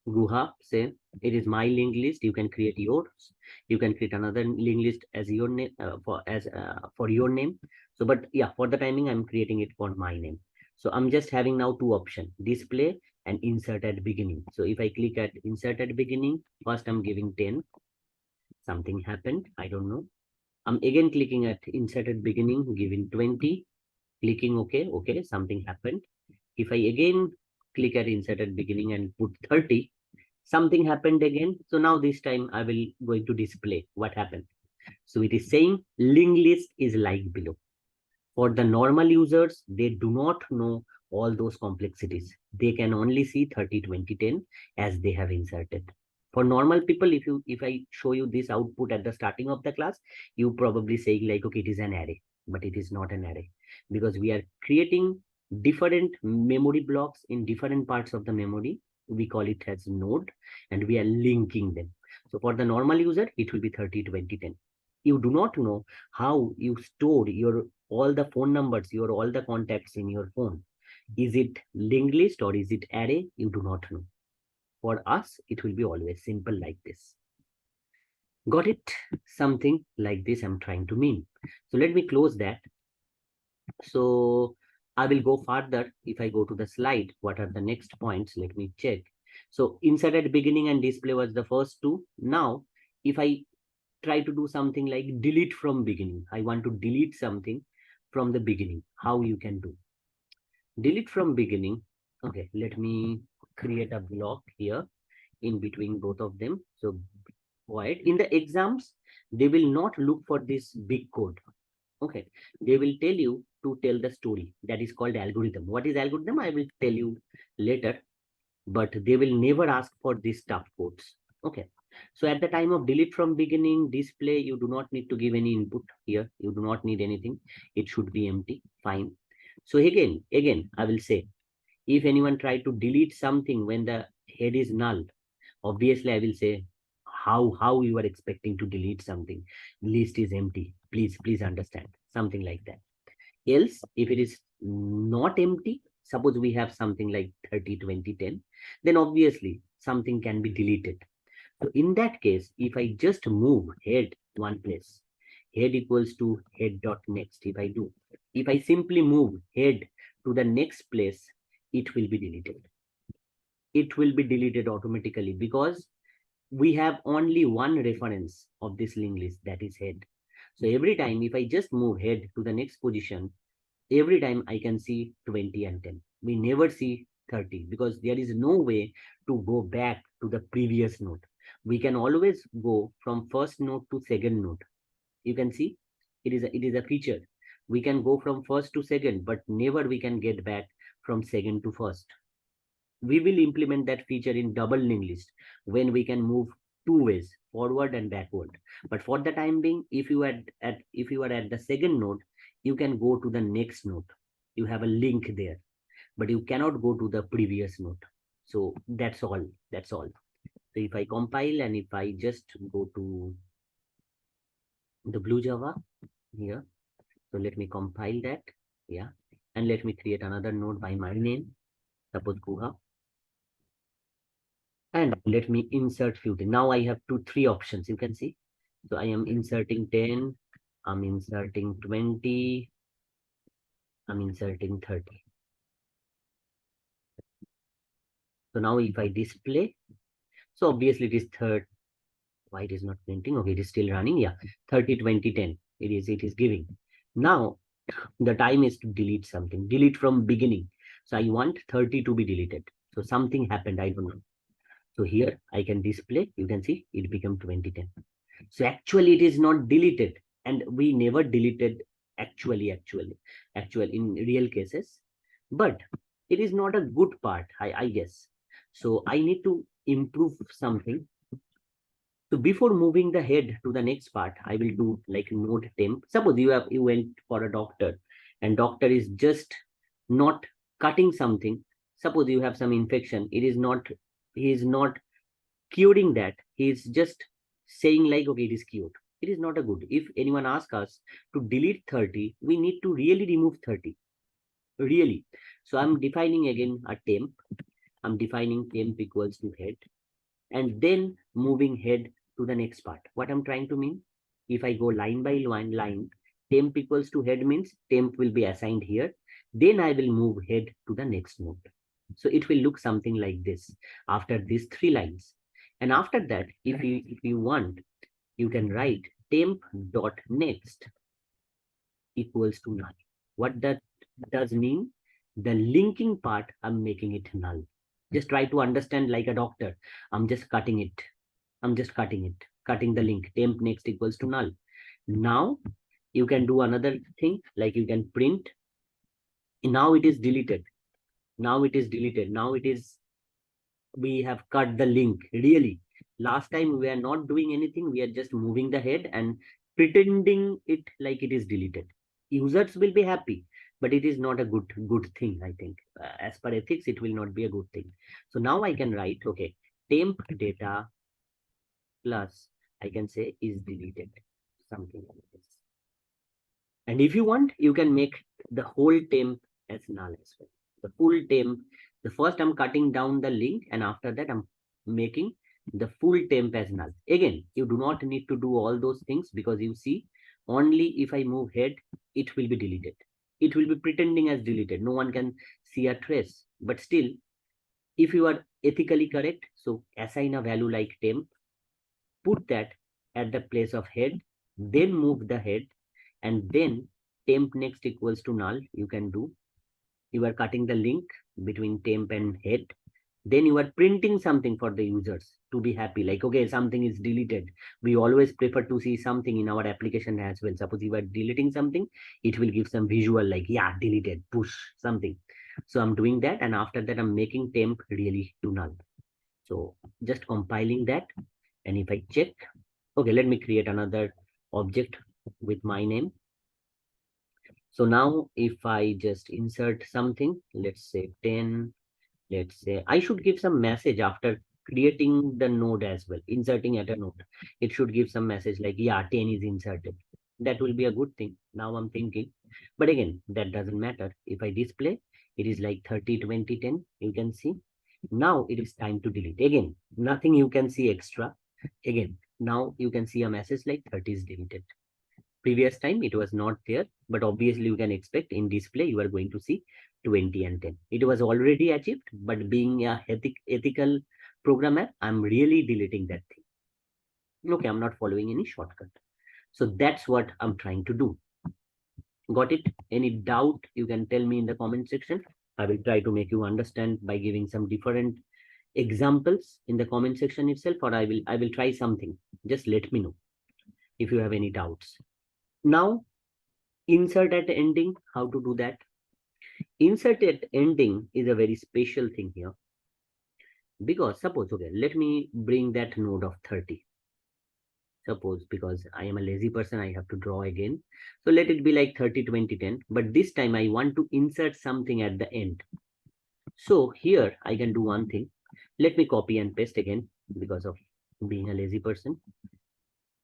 [SPEAKER 1] Guha, say it is my linked list. You can create yours. You can create another linked list as your name for your name. So, but yeah, for the timing, I'm creating it for my name. So I'm just having now two options: display and insert at beginning. So if I click at insert at beginning, first I'm giving 10. Something happened. I don't know. I'm again clicking at insert at beginning, giving 20. Clicking OK. Okay, something happened. If I again click at insert at beginning and put 30, something happened again. So now this time I will going to display what happened. So it is saying linked list is like below. For the normal users, they do not know all those complexities. They can only see 30, 20, 10 as they have inserted. For normal people, if I show you this output at the starting of the class, you probably say like, okay, it is an array, but it is not an array because we are creating different memory blocks in different parts of the memory. We call it as node and we are linking them. So for the normal user, it will be 30, 20, 10. You do not know how you store your all the phone numbers, your all the contacts in your phone. Is it linked list or is it array? You do not know. For us, it will be always simple like this. Got it? Something like this I'm trying to mean. So let me close that. So I will go further. If I go to the slide, what are the next points? Let me check. So insert at beginning and display was the first two. Now, if I try to do something like delete from beginning, I want to delete something from the beginning. How you can do? Delete from beginning. Okay, let me create a block here in between both of them. So void. In the exams, they will not look for this big code. Okay, they will tell you to tell the story. That is called algorithm. What is algorithm? I will tell you later, but they will never ask for these tough codes. Okay, so at the time of delete from beginning display, you do not need to give any input here. You do not need anything. It should be empty. Fine. So again, I will say, if anyone try to delete something when the head is null, obviously I will say, how you are expecting to delete something? List is empty. Please understand. Something like that. Else, if it is not empty, suppose we have something like 30, 20, 10, then obviously something can be deleted. So in that case, if I just move head one place, head equals to head dot next. If I simply move head to the next place, it will be deleted. It will be deleted automatically because we have only one reference of this linked list, that is head. So every time if I just move head to the next position, every time I can see 20 and 10. We never see 30 because there is no way to go back to the previous node. We can always go from first node to second node. You can see it is a feature. We can go from first to second, but never we can get back from second to first. We will implement that feature in double linked list when we can move two ways, forward and backward. But for the time being, if you are at the second node, you can go to the next node. You have a link there, but you cannot go to the previous node. So that's all. That's all. So if I compile and if I just go to the blue Java here, so let me compile that. Yeah. And let me create another node by my name, suppose Guha. And let me insert few things. Now I have three options. You can see. So I am inserting 10, I'm inserting 20, I'm inserting 30. So now if I display, so obviously it is third. Why it is not printing? Okay, it is still running. Yeah, 30, 20, 10. It is giving. Now the time is to delete something. Delete from beginning. So I want 30 to be deleted. So something happened. I don't know. So here I can display. You can see it became 2010. So actually it is not deleted, and we never deleted actual in real cases, but it is not a good part, I guess. So I need to improve something. So before moving the head to the next part, I will do like node temp. Suppose you went for a doctor and doctor is just not cutting something. Suppose you have some infection. He is not curing that. He is just saying like, okay, it is cured. It is not a good. If anyone asks us to delete 30, we need to really remove 30. Really. So I'm defining again a temp. I'm defining temp equals to head, and then moving head to the next part. What I'm trying to mean, if I go line by line, temp equals to head means temp will be assigned here. Then I will move head to the next node. So it will look something like this after these three lines. And after that, if you want, you can write temp dot next equals to null. What that does mean, the linking part, I'm making it null. Just try to understand like a doctor. I'm just cutting it. I'm just cutting it, cutting the link. Temp next equals to null. Now you can do another thing, like you can print. Now it is deleted. Now it is deleted. Now it is, we have cut the link. Really. Last time we are not doing anything. We are just moving the head and pretending it like it is deleted. Users will be happy, but it is not a good thing, I think. As per ethics, it will not be a good thing. So now I can write, okay, temp data plus, I can say, is deleted, something like this. And if you want, you can make the whole temp as null as well. The full temp, the first I'm cutting down the link, and after that I'm making the full temp as null. Again, you do not need to do all those things, because you see, only if I move head, it will be deleted. It will be pretending as deleted. No one can see a trace. But still, if you are ethically correct, so assign a value like temp, put that at the place of head, then move the head, and then temp next equals to null. You can do, you are cutting the link between temp and head, then you are printing something for the users to be happy, like, okay, something is deleted. We always prefer to see something in our application as well. Suppose you are deleting something, it will give some visual like, yeah, deleted, push something. So I'm doing that, and after that I'm making temp really to null. So just compiling that, and if I check, okay, let me create another object with my name. So now if I just insert something, let's say 10, let's say I should give some message after creating the node as well, inserting at a node. It should give some message like, yeah, 10 is inserted. That will be a good thing. Now I'm thinking, but again, that doesn't matter. If I display, it is like 30, 20, 10. You can see. Now it is time to delete. Again, nothing you can see extra. Again, now you can see a message like 30 is deleted. Previous time it was not there, but obviously you can expect in display you are going to see 20 and 10. It was already achieved, but being a ethical programmer, I'm really deleting that thing. Okay, I'm not following any shortcut. So that's what I'm trying to do. Got it? Any doubt, you can tell me in the comment section. I will try to make you understand by giving some different examples in the comment section itself, or I will try something. Just let me know if you have any doubts. Now, insert at ending, how to do that? Insert at ending is a very special thing here, because suppose, okay, let me bring that node of 30. Suppose, because I am a lazy person, I have to draw again. So let it be like 30, 20, 10. But this time I want to insert something at the end. So here I can do one thing. Let me copy and paste again because of being a lazy person.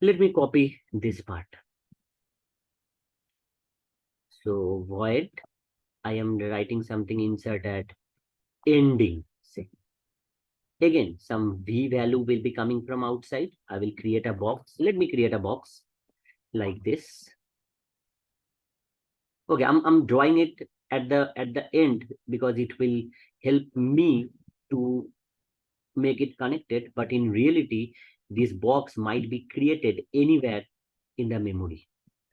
[SPEAKER 1] Let me copy this part. So void, I am writing something insert at ending. Say again, some v value will be coming from outside. I will create a box. Let me create a box like this. Okay, I'm drawing it at the end because it will help me to make it connected. But in reality, this box might be created anywhere in the memory.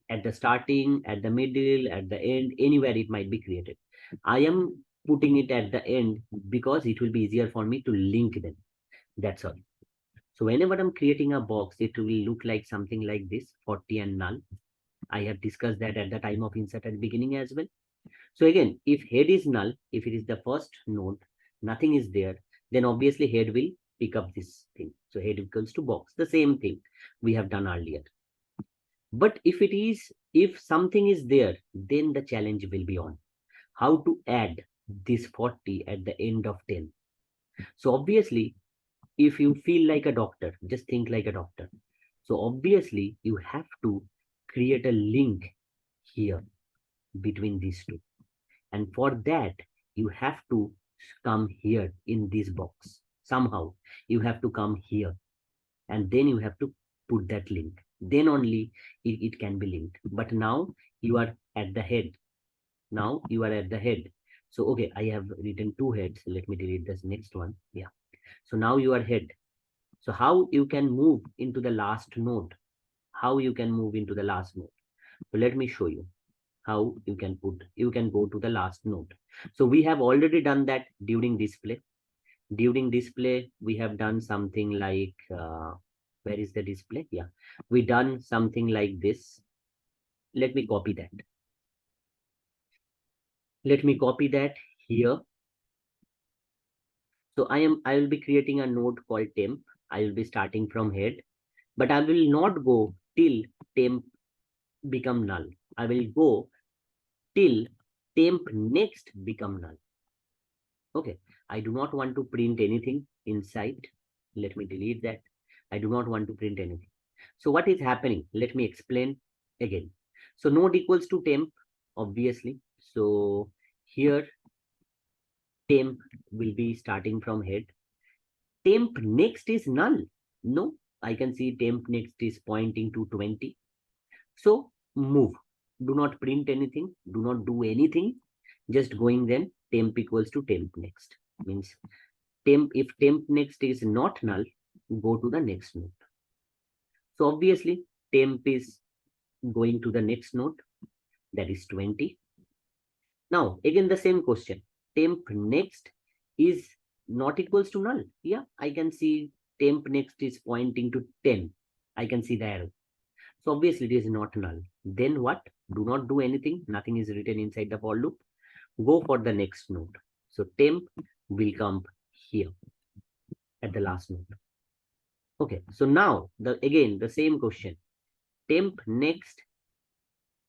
[SPEAKER 1] At the starting, at the middle, at the end, anywhere it might be created. I am putting it at the end because it will be easier for me to link them. That's all. So whenever I'm creating a box, it will look like something like this, 40 and null. I have discussed that at the time of insert at the beginning as well. So again, if head is null, if it is the first node, nothing is there, then obviously head will pick up this thing. So head equals to box, the same thing we have done earlier. But if something is there, then the challenge will be on. How to add this 40 at the end of 10. So obviously, if you feel like a doctor, just think like a doctor. So obviously, you have to create a link here between these two. And for that, you have to come here in this box. Somehow, you have to come here and then you have to put that link. Then only it can be linked. But now you are at the head. Now you are at the head. So, okay, I have written two heads. Let me delete this next one. Yeah. So now you are head. So how you can move into the last node? How you can move into the last node? So let me show you how you can go to the last node. So we have already done that during display. During display, we have done something like, where is the display? Yeah, we done something like this. Let me copy that. Let me copy that here. So I will be creating a node called temp. I will be starting from head, but I will not go till temp become null. I will go till temp next become null. Okay, I do not want to print anything inside. Let me delete that. I do not want to print anything. So what is happening? Let me explain again. So node equals to temp, obviously. So here temp will be starting from head. Temp next is null. No, I can see temp next is pointing to 20. So move. Do not print anything. Do not do anything. Just going then temp equals to temp next. Means temp, if temp next is not null, go to the next node. So obviously temp is going to the next node, that is 20. Now again the same question, temp next is not equals to null. Yeah, I can see temp next is pointing to 10. I can see the arrow. So obviously it is not null. Then what? Do not do anything. Nothing is written inside the for loop. Go for the next node. So temp will come here at the last node. Okay, so now again the same question. Temp next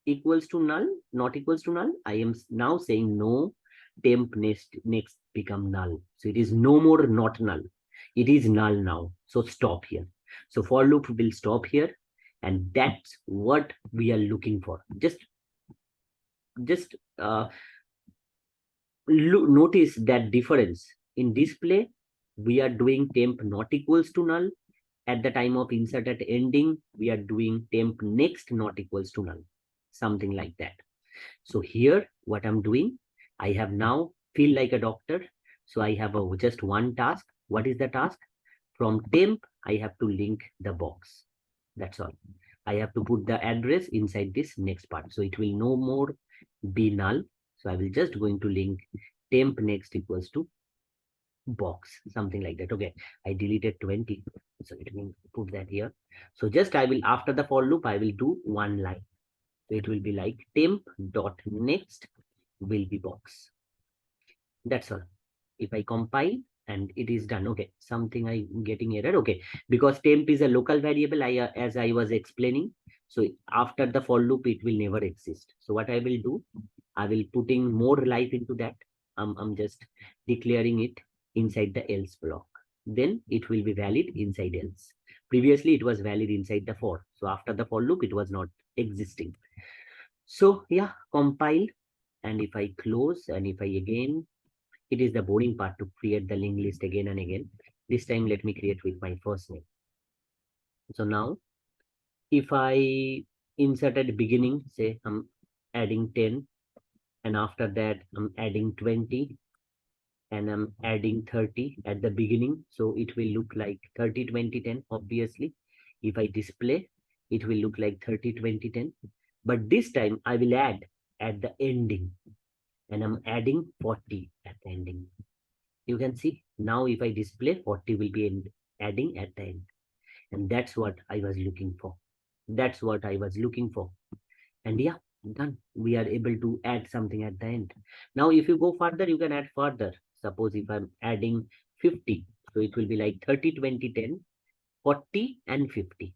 [SPEAKER 1] equals to null, not equals to null. I am now saying no, temp next become null. So it is no more not null. It is null now. So stop here. So for loop will stop here, and that's what we are looking for. Just notice that difference in display. We are doing temp not equals to null. At the time of insert at ending, we are doing temp next not equals to null, something like that. So here, what I'm doing, I have now feel like a doctor. So I have just one task. What is the task? From temp, I have to link the box. That's all. I have to put the address inside this next part. So it will no more be null. So I will just going to link temp next equals to box, something like that. Okay, I deleted 20. So let me put that here. So just I will, after the for loop, I will do one line. So it will be like temp dot next will be box. That's all. If I compile and it is done. Okay, something I'm getting error. Okay, because temp is a local variable, as I was explaining. So after the for loop, it will never exist. So what I will do, I will putting more life into that. I'm just declaring it inside the else block. Then it will be valid inside else. Previously, it was valid inside the for. So after the for loop, it was not existing. So yeah, compile. And if I close and if I again, it is the boring part to create the linked list again and again. This time, let me create with my first name. So now, if I insert at the beginning, say I'm adding 10, and after that, I'm adding 20, and I'm adding 30 at the beginning. So it will look like 30, 20, 10, obviously. If I display, it will look like 30, 20, 10. But this time I will add at the ending, and I'm adding 40 at the ending. You can see now if I display, 40 will be adding at the end. And that's what I was looking for. That's what I was looking for. And yeah, done. We are able to add something at the end. Now, if you go further, you can add further. Suppose if I'm adding 50, so it will be like 30, 20, 10, 40, and 50.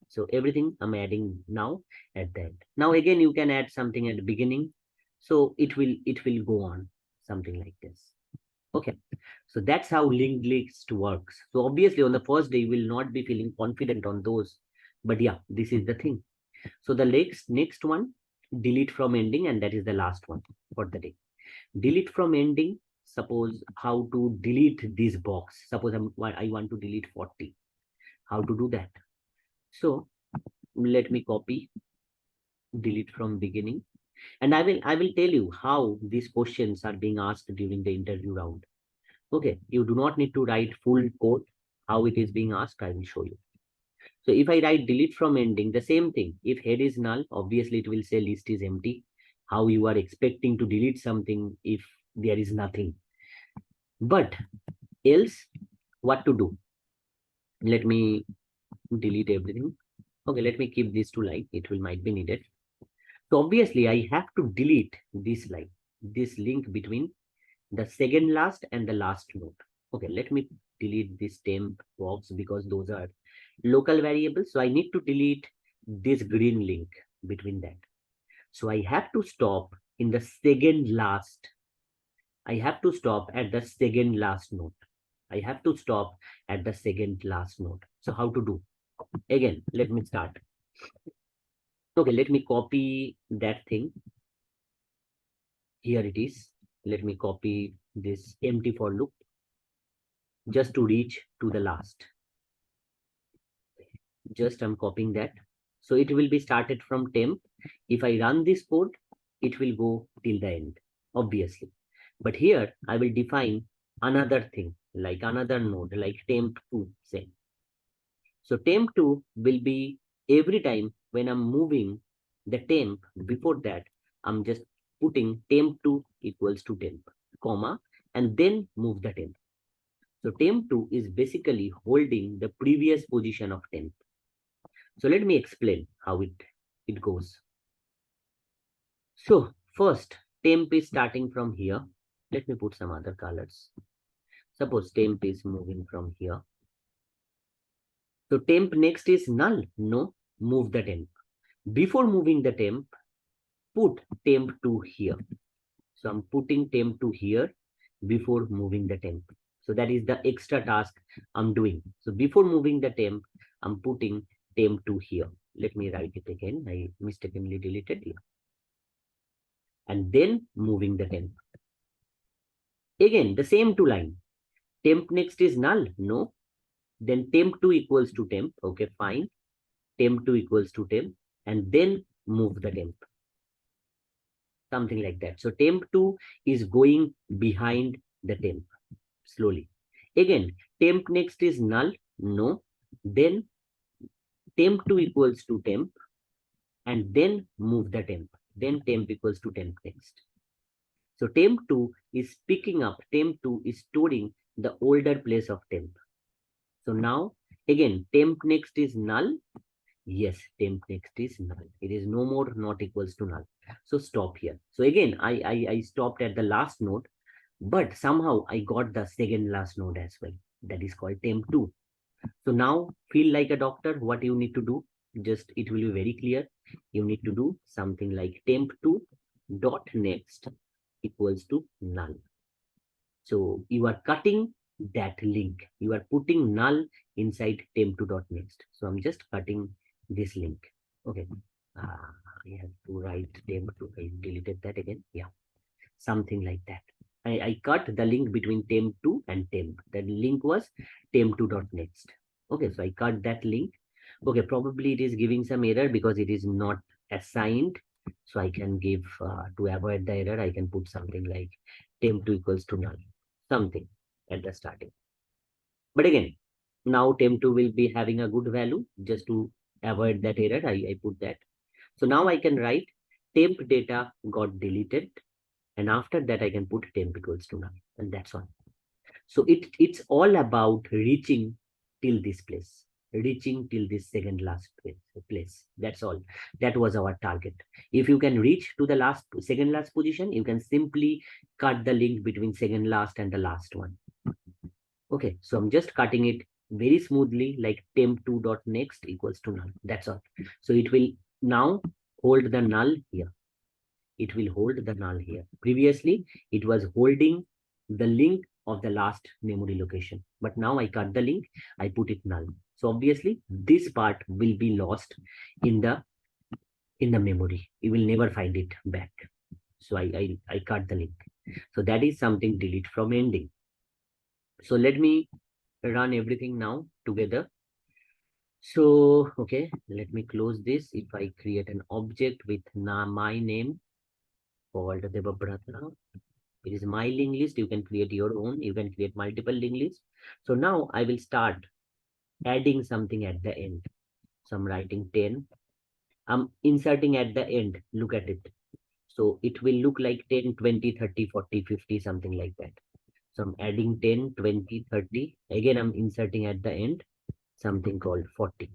[SPEAKER 1] So everything I'm adding now at the end. Now again, you can add something at the beginning. So it will go on something like this. Okay. So that's how linked list works. So obviously on the first day, you will not be feeling confident on those. But yeah, this is the thing. So the next one, delete from ending, and that is the last one for the day. Delete from ending. Suppose how to delete this box. Suppose I want to delete 40. How to do that? So let me copy, delete from beginning, and I will tell you how these questions are being asked during the interview round. Okay, you do not need to write full code. How it is being asked, I will show you. So if I write delete from ending, the same thing. If head is null, obviously it will say list is empty. How you are expecting to delete something if there is nothing? But else, what to do? Let me delete everything. Okay, let me keep this to line. It will might be needed. So obviously I have to delete this line, this link between the second last and the last node. Okay, let me delete this temp box because those are local variables. So I need to delete this green link between that. So I have to stop in the second last. I have to stop at the second last node. I have to stop at the second last node. So how to do? Again, let me start. Okay, let me copy that thing. Here it is. Let me copy this empty for loop just to reach to the last. Just I'm copying that. So it will be started from temp. If I run this code, it will go till the end, obviously. But here I will define another thing, like another node, like temp2, say. So temp2 will be every time when I'm moving the temp, before that, I'm just putting temp2 equals to temp, comma, and then move the temp. So temp2 is basically holding the previous position of temp. So let me explain how it goes. So first, temp is starting from here. Let me put some other colors. Suppose temp is moving from here. So temp next is null. No, move the temp. Before moving the temp, put temp to here. So I'm putting temp to here before moving the temp. So that is the extra task I'm doing. So before moving the temp, I'm putting temp to here. Let me write it again. I mistakenly deleted here. And then moving the temp. Again, the same two line. Temp next is null. No. Then temp2 equals to temp. Okay, fine. Temp2 equals to temp. And then move the temp. Something like that. So temp2 is going behind the temp slowly. Again, temp next is null. No. Then temp2 equals to temp. And then move the temp. Then temp equals to temp next. So temp2 is picking up, temp2 is storing the older place of temp. So now, again, temp next is null. Yes, temp next is null. It is no more not equals to null. So stop here. So again, I stopped at the last node, but somehow I got the second last node as well. That is called temp2. So now feel like a doctor, what you need to do, just it will be very clear. You need to do something like temp2 dot next equals to null. So you are cutting that link. You are putting null inside temp2.next. So I'm just cutting this link. Okay. I have to write temp2. I deleted that again. Yeah, something like that. I cut the link between temp2 and temp. The link was temp2.next. Okay, so I cut that link. Okay, probably it is giving some error because it is not assigned. So I can give, to avoid the error, I can put something like temp2 equals to null, something at the starting. But again, now temp2 will be having a good value. Just to avoid that error, I put that. So now I can write temp data got deleted, and after that I can put temp equals to null, and that's all. So it's all about reaching till this place, reaching till this second last place. That's all. That was our target. If you can reach to the second last position, you can simply cut the link between second last and the last one. Okay, so I'm just cutting it very smoothly, like temp2.next equals to null. That's all. So it will now hold the null here. It will hold the null here. Previously, it was holding the link of the last memory location. But now I cut the link, I put it null. So obviously, this part will be lost in the memory. You will never find it back. So I cut the link. So that is something delete from ending. So let me run everything now together. So, okay, let me close this. If I create an object with my name called Devabrata, it is my linked list. You can create your own. You can create multiple linked lists. So now I will start adding something at the end. So I'm writing 10. I'm inserting at the end. Look at it. So it will look like 10, 20, 30, 40, 50, something like that. So I'm adding 10, 20, 30. Again, I'm inserting at the end something called 40.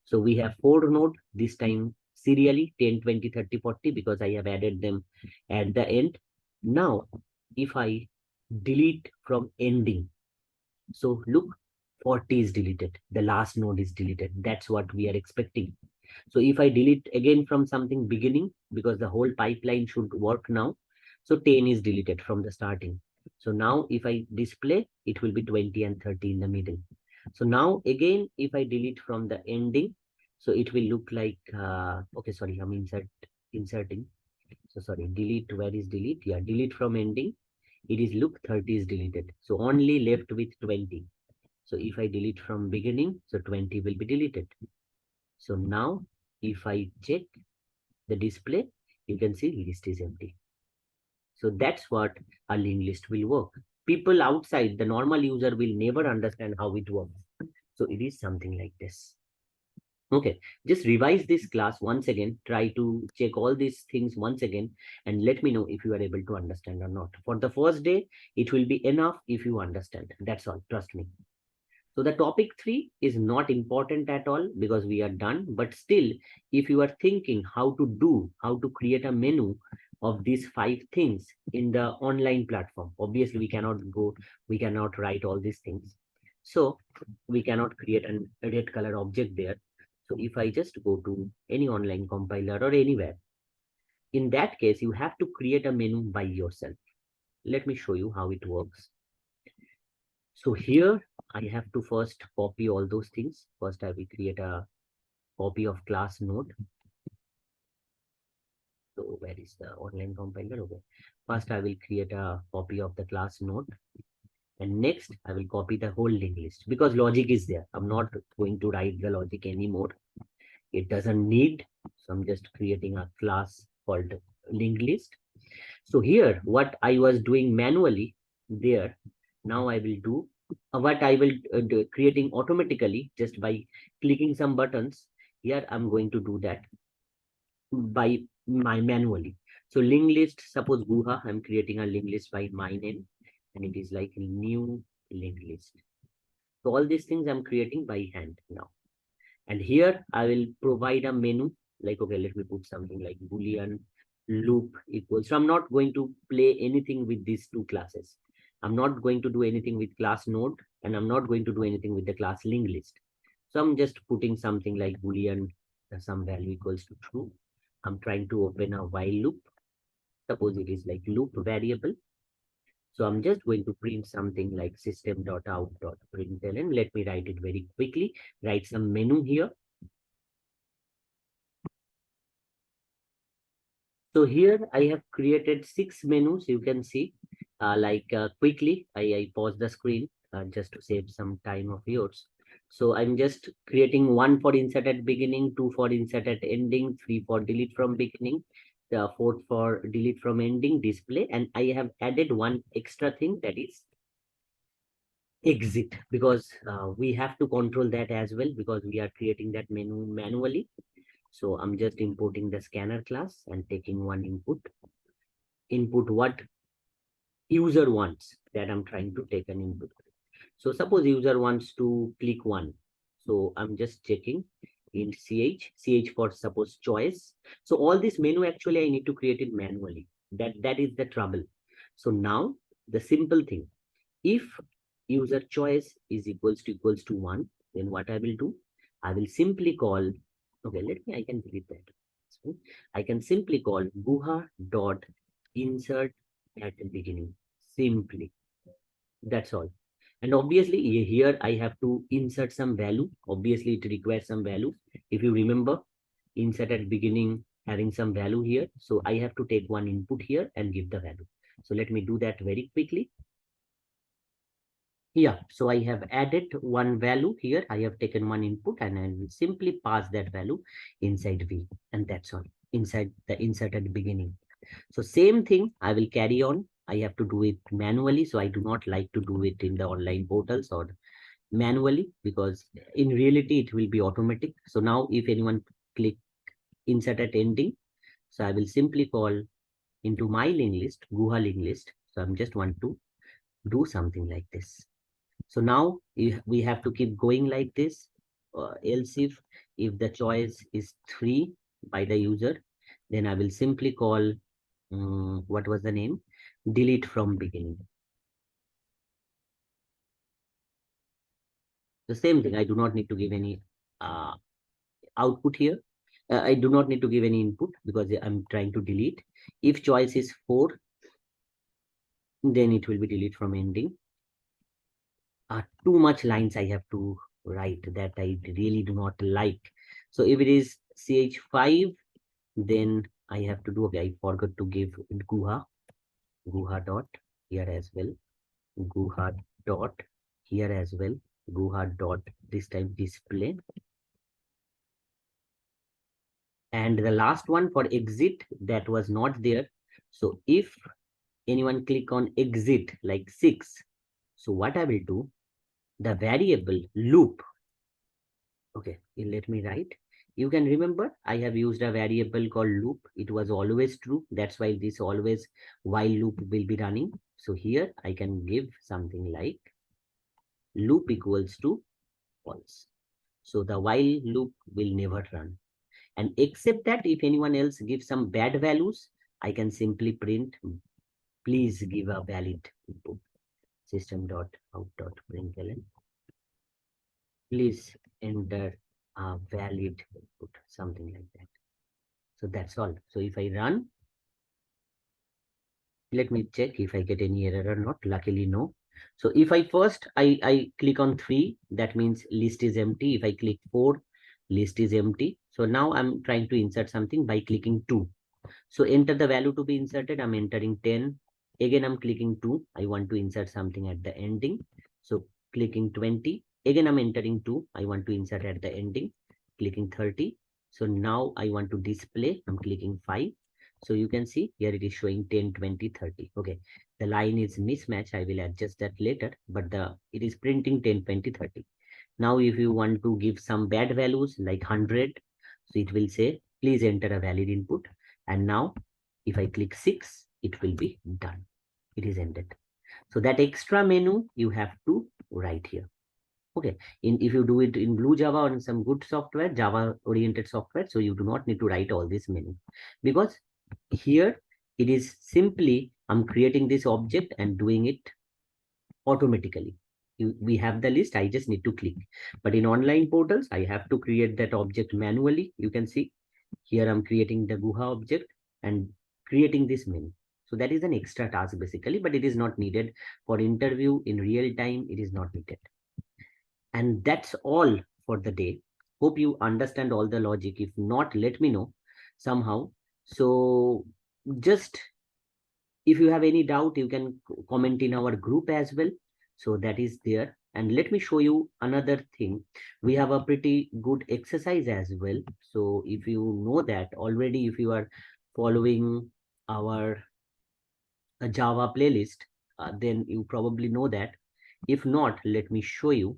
[SPEAKER 1] So we have 4 nodes this time serially 10, 20, 30, 40 because I have added them at the end. Now, if I delete from ending, so look, 40 is deleted. The last node is deleted. That's what we are expecting. So if I delete again from something beginning, because the whole pipeline should work now, so 10 is deleted from the starting. So now if I display, it will be 20 and 30 in the middle. So now again, if I delete from the ending, so it will look like, okay, sorry, I'm inserting. So sorry, delete, where is delete? Yeah, delete from ending. It is look 30 is deleted. So only left with 20. So if I delete from beginning, so 20 will be deleted. So now if I check the display, you can see list is empty. So that's what a linked list will work. People outside, the normal user will never understand how it works. So it is something like this. Okay, just revise this class once again. Try to check all these things once again and let me know if you are able to understand or not. For the first day, it will be enough if you understand. That's all, trust me. So the topic 3 is not important at all because we are done. But still, if you are thinking how to create a menu of these 5 things in the online platform, obviously we cannot write all these things. So we cannot create a red color object there. So if I just go to any online compiler or anywhere, in that case, you have to create a menu by yourself. Let me show you how it works. So here I have to first copy all those things. First, I will create a copy of class node. So where is the online compiler? Okay. First, I will create a copy of the class node. And next, I will copy the whole linked list because logic is there. I'm not going to write the logic anymore. It doesn't need. So I'm just creating a class called linked list. So here, what I was doing manually there, now I will do what I will do, creating automatically just by clicking some buttons. Here I'm going to do that by my manually. So linked list, suppose Guha, I'm creating a linked list by my name, and it is like a new linked list. So all these things I'm creating by hand now. And here I will provide a menu like, okay, let me put something like Boolean loop equals. So I'm not going to play anything with these 2 classes. I'm not going to do anything with class node, and I'm not going to do anything with the class linked list. So I'm just putting something like Boolean, some value equals to true. I'm trying to open a while loop. Suppose it is like loop variable. So I'm just going to print something like system.out.println. Let me write it very quickly. Write some menu here. So here I have created 6 menus. You can see, quickly, I pause the screen just to save some time of yours. So I'm just creating one for insert at beginning, two for insert at ending, three for delete from beginning, the fourth for delete from ending, display, and I have added one extra thing, that is exit, because we have to control that as well, because we are creating that menu manually. So I'm just importing the scanner class and taking one input what user wants, that I'm trying to take an input. So suppose user wants to click one. So I'm just checking in ch for suppose choice. So all this menu actually I need to create it manually. That is the trouble. So now the simple thing, if user choice is equals to one, then what I will do, I will simply call, okay, I can delete that. So I can simply call guha dot insert at the beginning. Simply. That's all. And obviously here I have to insert some value. Obviously it requires some value. If you remember, insert at beginning having some value here. So I have to take one input here and give the value. So let me do that very quickly. Yeah, so I have added one value here. I have taken one input and I will simply pass that value inside V. And that's all, inside the insert at beginning. So same thing I will carry on. I have to do it manually. So I do not like to do it in the online portals or manually, because in reality it will be automatic. So now if anyone click insert at ending, so I will simply call into my link list, Guha link list. So I'm just want to do something like this. So now we have to keep going like this. Else if the choice is 3 by the user, then I will simply call, what was the name? Delete from beginning. The same thing, I do not need to give any uh, output here. I do not need to give any input because I'm trying to delete. If choice is 4, then it will be delete from ending. Too much lines I have to write that I really do not like. So if it is ch5, then I have to do, okay, I forgot to give guha dot here as well, guha dot here as well, guha dot this time display. And the last one for exit, that was not there. So if anyone click on exit like 6, so what I will do, the variable loop, okay, let me write. You can remember I have used a variable called loop. It was always true. That's why this always while loop will be running. So here I can give something like loop equals to false. So the while loop will never run. And except that if anyone else gives some bad values, I can simply print, please give a valid input. System.out.println. Please enter a valid input, something like that. So that's all. So if I run, let me check if I get any error or not. Luckily, no. So if I first, I click on 3, that means list is empty. If I click 4, list is empty. So now I'm trying to insert something by clicking 2. So enter the value to be inserted. I'm entering 10. Again, I'm clicking 2. I want to insert something at the ending. So clicking 20. Again, I'm entering 2. I want to insert at the ending. Clicking 30. So now I want to display. I'm clicking 5. So you can see here it is showing 10, 20, 30. Okay. The line is mismatch. I will adjust that later, but it is printing 10, 20, 30. Now, if you want to give some bad values like 100, so it will say, please enter a valid input. And now if I click 6, it will be done. It is ended. So that extra menu you have to write here. Okay. If you do it in Blue Java or in some good software, Java oriented software, so you do not need to write all this menu, because here it is simply I'm creating this object and doing it automatically. We have the list, I just need to click. But in online portals, I have to create that object manually. You can see here I'm creating the Guha object and creating this menu. So that is an extra task basically, but it is not needed for interview in real time. It is not needed. And that's all for the day. Hope you understand all the logic. If not, let me know somehow. So just if you have any doubt, you can comment in our group as well. So that is there. And let me show you another thing. We have a pretty good exercise as well. So if you know that already, if you are following our Java playlist, then you probably know that. If not, let me show you.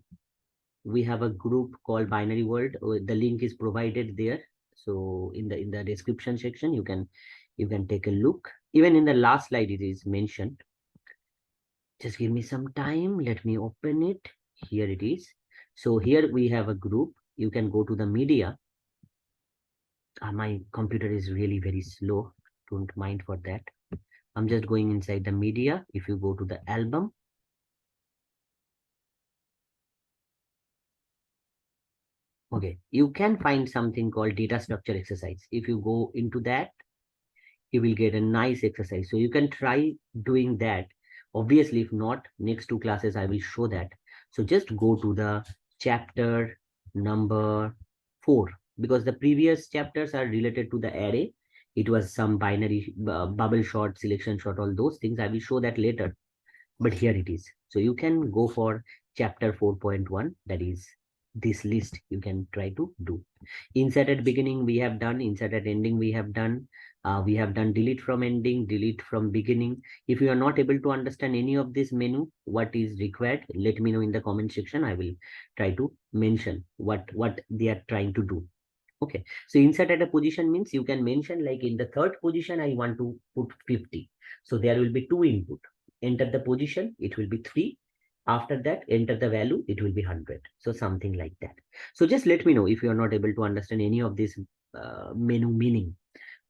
[SPEAKER 1] We have a group called Binary World. The link is provided there. So in the description section, you can take a look. Even in the last slide, it is mentioned. Just give me some time. Let me open it. Here it is. So here we have a group. You can go to the media. My computer is really very slow. Don't mind for that. I'm just going inside the media. If you go to the album, okay, you can find something called data structure exercise. If you go into that, you will get a nice exercise. So you can try doing that. Obviously, if not, next two classes, I will show that. So just go to the chapter number 4, because the previous chapters are related to the array. It was some binary bubble short, selection short, all those things. I will show that later. But here it is. So you can go for chapter 4.1, that is this list you can try to do. Insert at beginning we have done, insert at ending we have done delete from ending, delete from beginning. If you are not able to understand any of this menu, what is required, let me know in the comment section. I will try to mention what they are trying to do. Okay, so insert at a position means you can mention like in the third position, I want to put 50. So there will be 2 input. Enter the position, it will be 3. After that, enter the value, it will be 100. So something like that. So just let me know if you are not able to understand any of this menu meaning.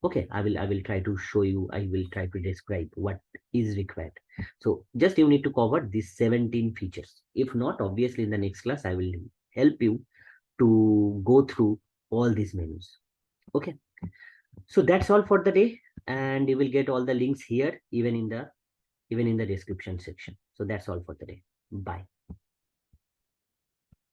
[SPEAKER 1] Okay, I will try to show you. I will try to describe what is required. So just you need to cover these 17 features. If not, obviously in the next class, I will help you to go through all these menus. Okay, so that's all for the day, and you will get all the links here, even in the description section. So that's all for the day. Bye.